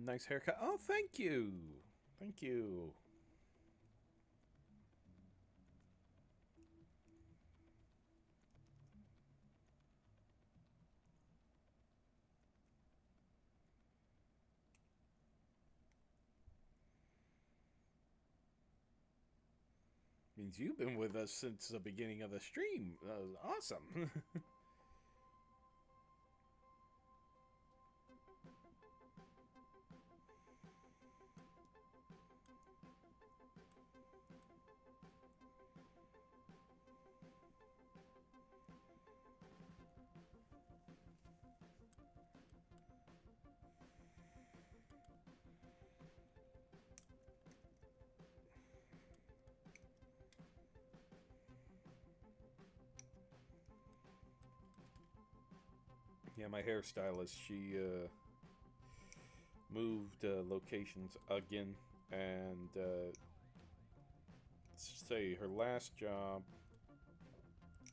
Nice haircut. Oh, thank you. Thank you. Means you've been with us since the beginning of the stream. Awesome. Yeah, my hairstylist, she moved locations again, and say her last job,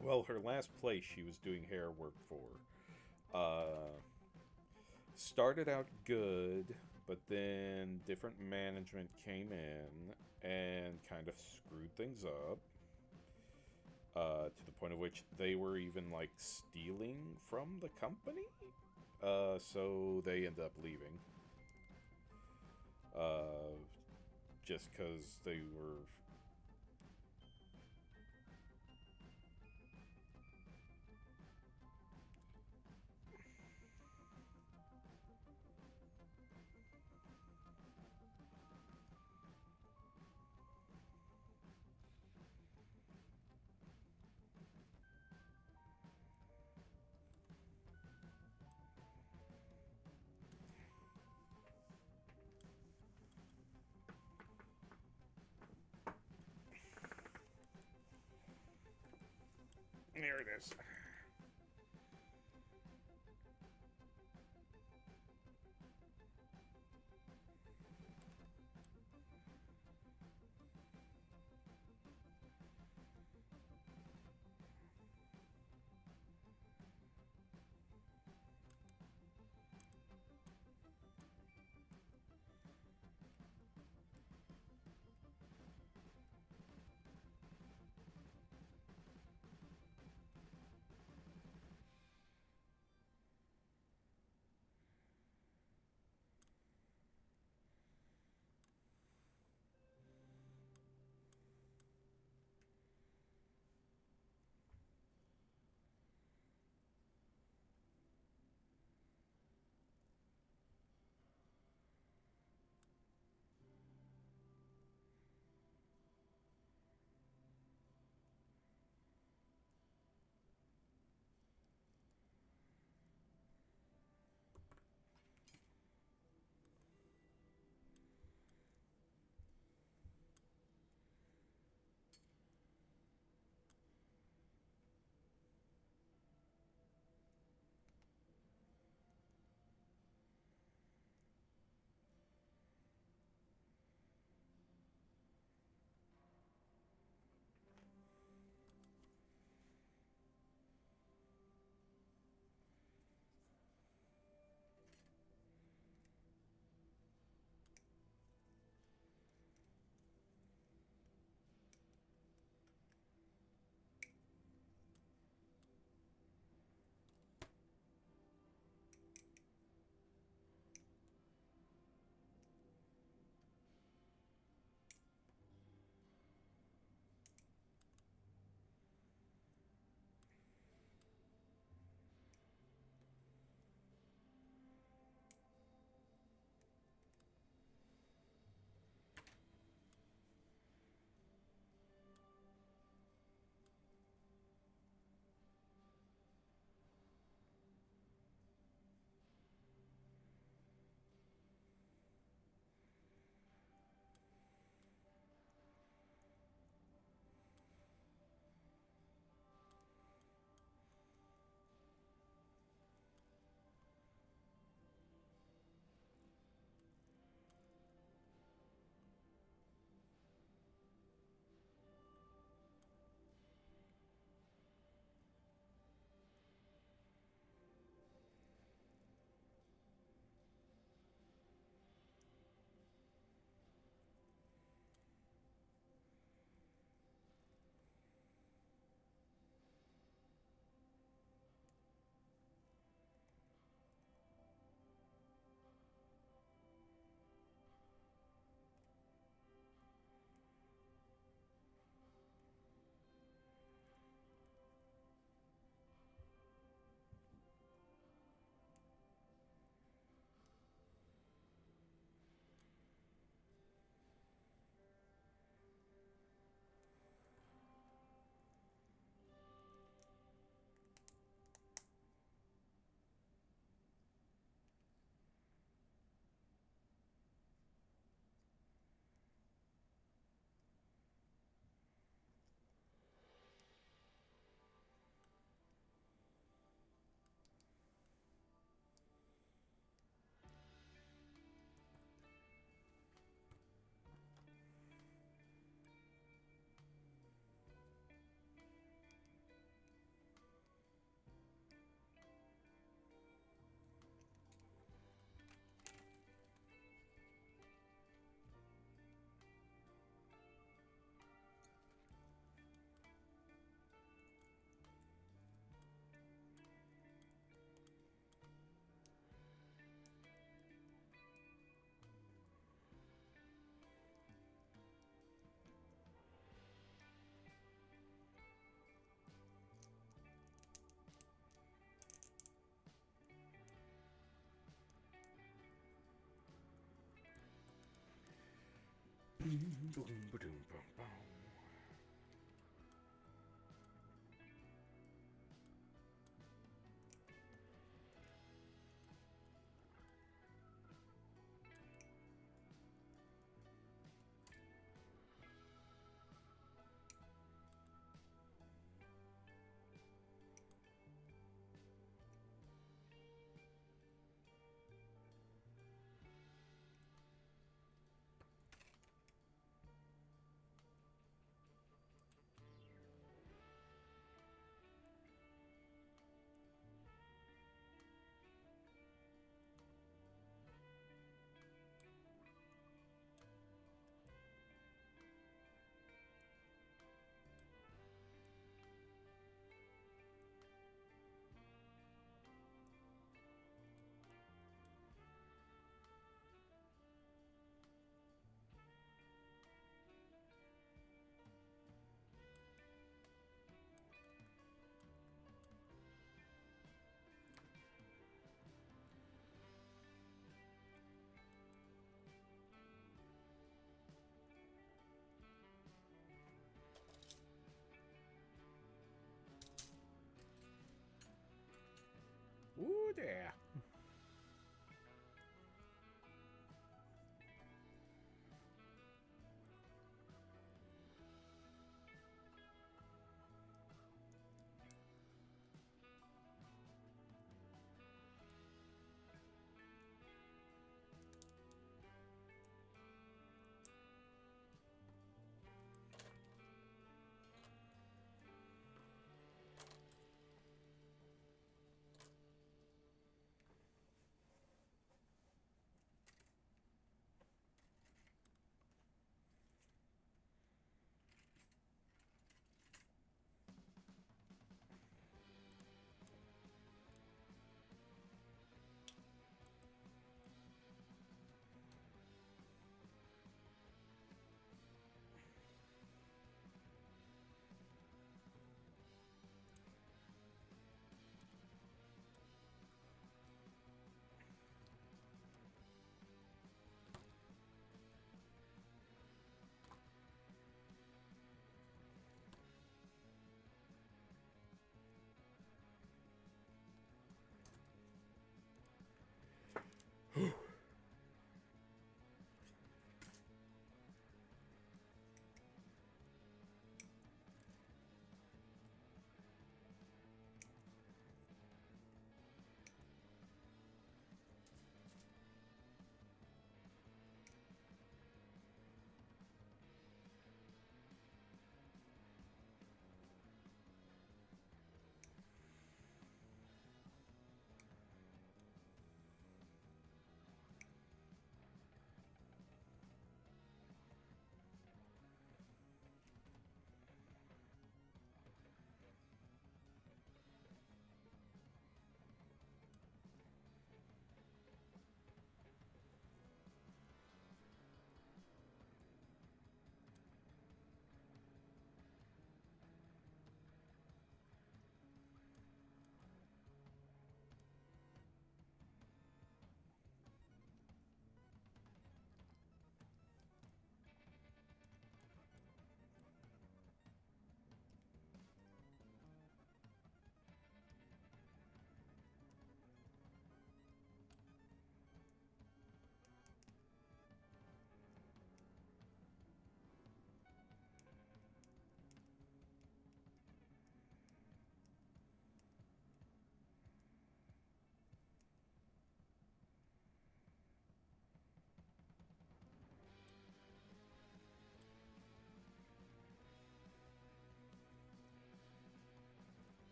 well, her last place she was doing hair work for, started out good, but then different management came in and kind of screwed things up. To the point of which they were even like stealing from the company. So they end up leaving. Uh, just because they were. There it is.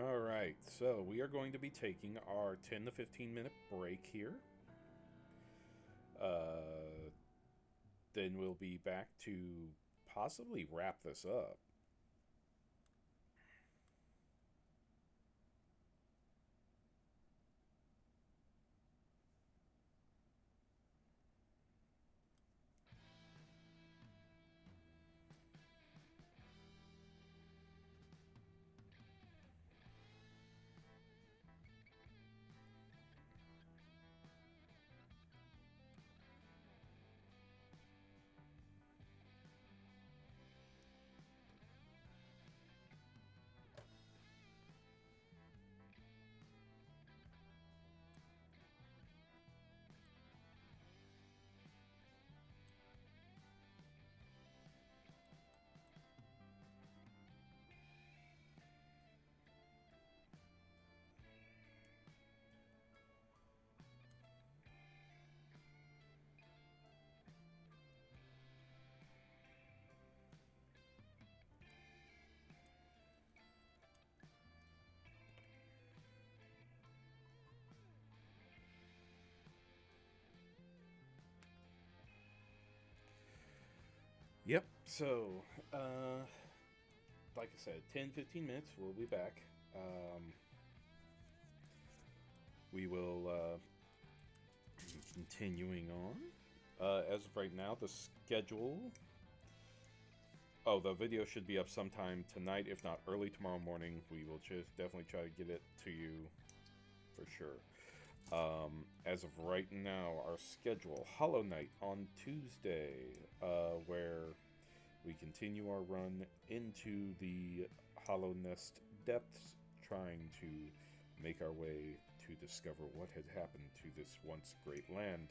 All right, so we are going to be taking our 10 to 15 minute break here. Then we'll be back to possibly wrap this up. Yep, so, like I said, 10 15 minutes, we'll be back. We will be continuing on. As of right now, the schedule. Oh, the video should be up sometime tonight, if not early tomorrow morning. We will just definitely try to get it to you for sure. As of right now, our schedule: Hollow Knight on Tuesday, where we continue our run into the Hollow Nest depths, trying to make our way to discover what had happened to this once great land.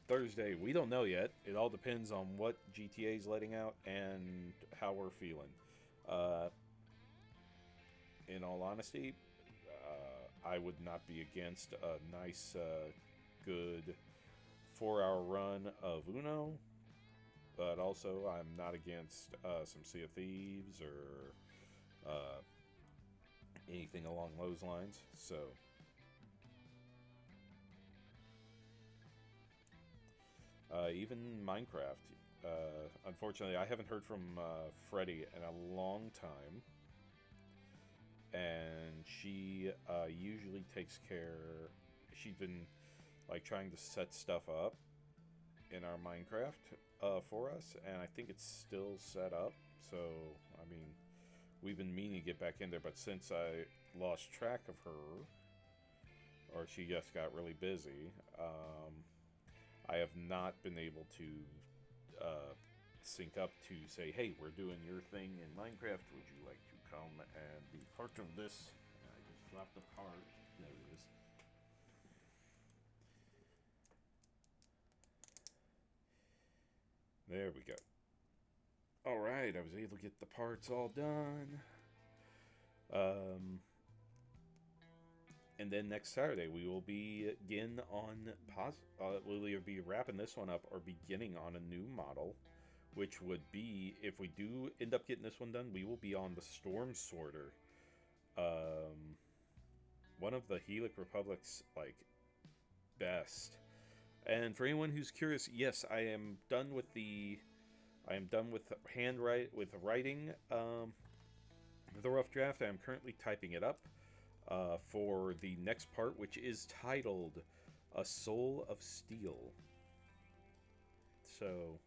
Thursday, we don't know yet. It all depends on what GTA is letting out and how we're feeling. Uh, in all honesty, I would not be against a nice, good 4 hour run of Uno, but also I'm not against some Sea of Thieves or anything along those lines. So, even Minecraft. Unfortunately, I haven't heard from Freddie in a long time, and she usually takes care. She's been like trying to set stuff up in our Minecraft for us, and I think it's still set up. So, I mean, we've been meaning to get back in there, but since I lost track of her, or she just got really busy, I have not been able to sync up to say, hey, we're doing your thing in Minecraft. Would you like to come and be part of this? And I just dropped the part. There it is. There we go. All right, I was able to get the parts all done. And then next Saturday we will begin on we'll either be wrapping this one up or beginning on a new model, which would be, if we do end up getting this one done, we will be on the Storm Sorter. One of the Helix Republic's like best. And for anyone who's curious, yes, I am done with writing the rough draft. I am currently typing it up for the next part, which is titled A Soul of Steel. So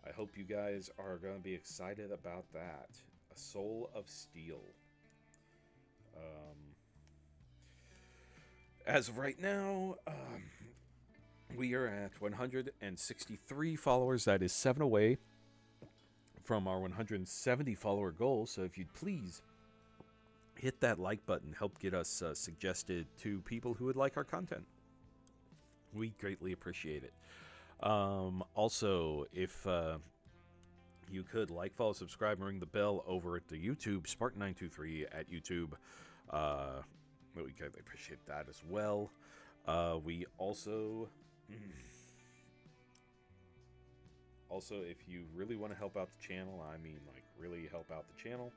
I hope you guys are going to be excited about that. A Soul of Steel. As of right now, we are at 163 followers. That is 7 away from our 170 follower goal. So if you'd please hit that like button, help get us suggested to people who would like our content. We greatly appreciate it. Also, if you could like, follow, subscribe, and ring the bell over at the YouTube, Spartan923 at YouTube. We greatly appreciate that as well. We also... Also, if you really want to help out the channel, I mean, like, really help out the channel,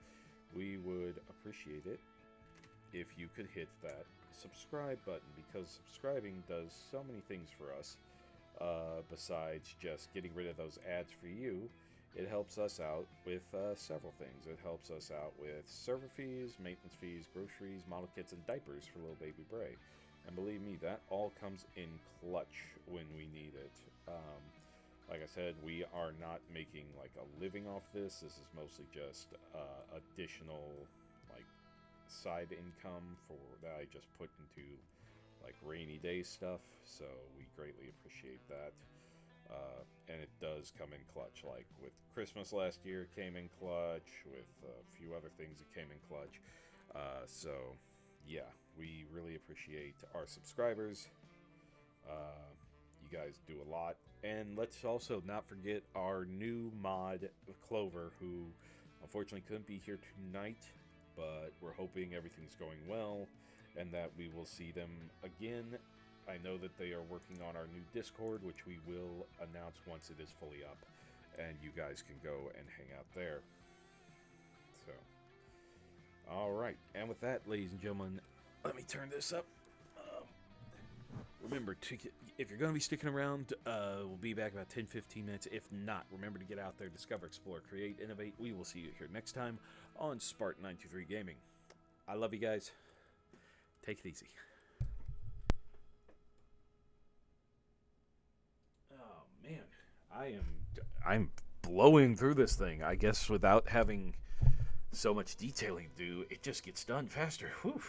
we would appreciate appreciate it if you could hit that subscribe button, because subscribing does so many things for us. Besides just getting rid of those ads for you, it helps us out with several things. It helps us out with server fees, maintenance fees, groceries, model kits, and diapers for little baby Bray. And believe me, that all comes in clutch when we need it. Like I said, we are not making like a living off this. This is mostly just additional like side income for that I just put into like rainy day stuff. So we greatly appreciate that. And it does come in clutch. Like with Christmas last year, it came in clutch. With a few other things, it came in clutch. So yeah, we really appreciate our subscribers. You guys do a lot. And let's also not forget our new mod, Clover, who unfortunately couldn't be here tonight, but we're hoping everything's going well and that we will see them again. I know that they are working on our new Discord, which we will announce once it is fully up, and you guys can go and hang out there. So, alright, and with that, ladies and gentlemen, let me turn this up. Remember, if you're going to be sticking around, we'll be back about 10-15 minutes. If not, remember to get out there, discover, explore, create, innovate. We will see you here next time on Spartan 923 Gaming. I love you guys. Take it easy. Oh man, I'm blowing through this thing. I guess without having so much detailing to do, it just gets done faster. Whew.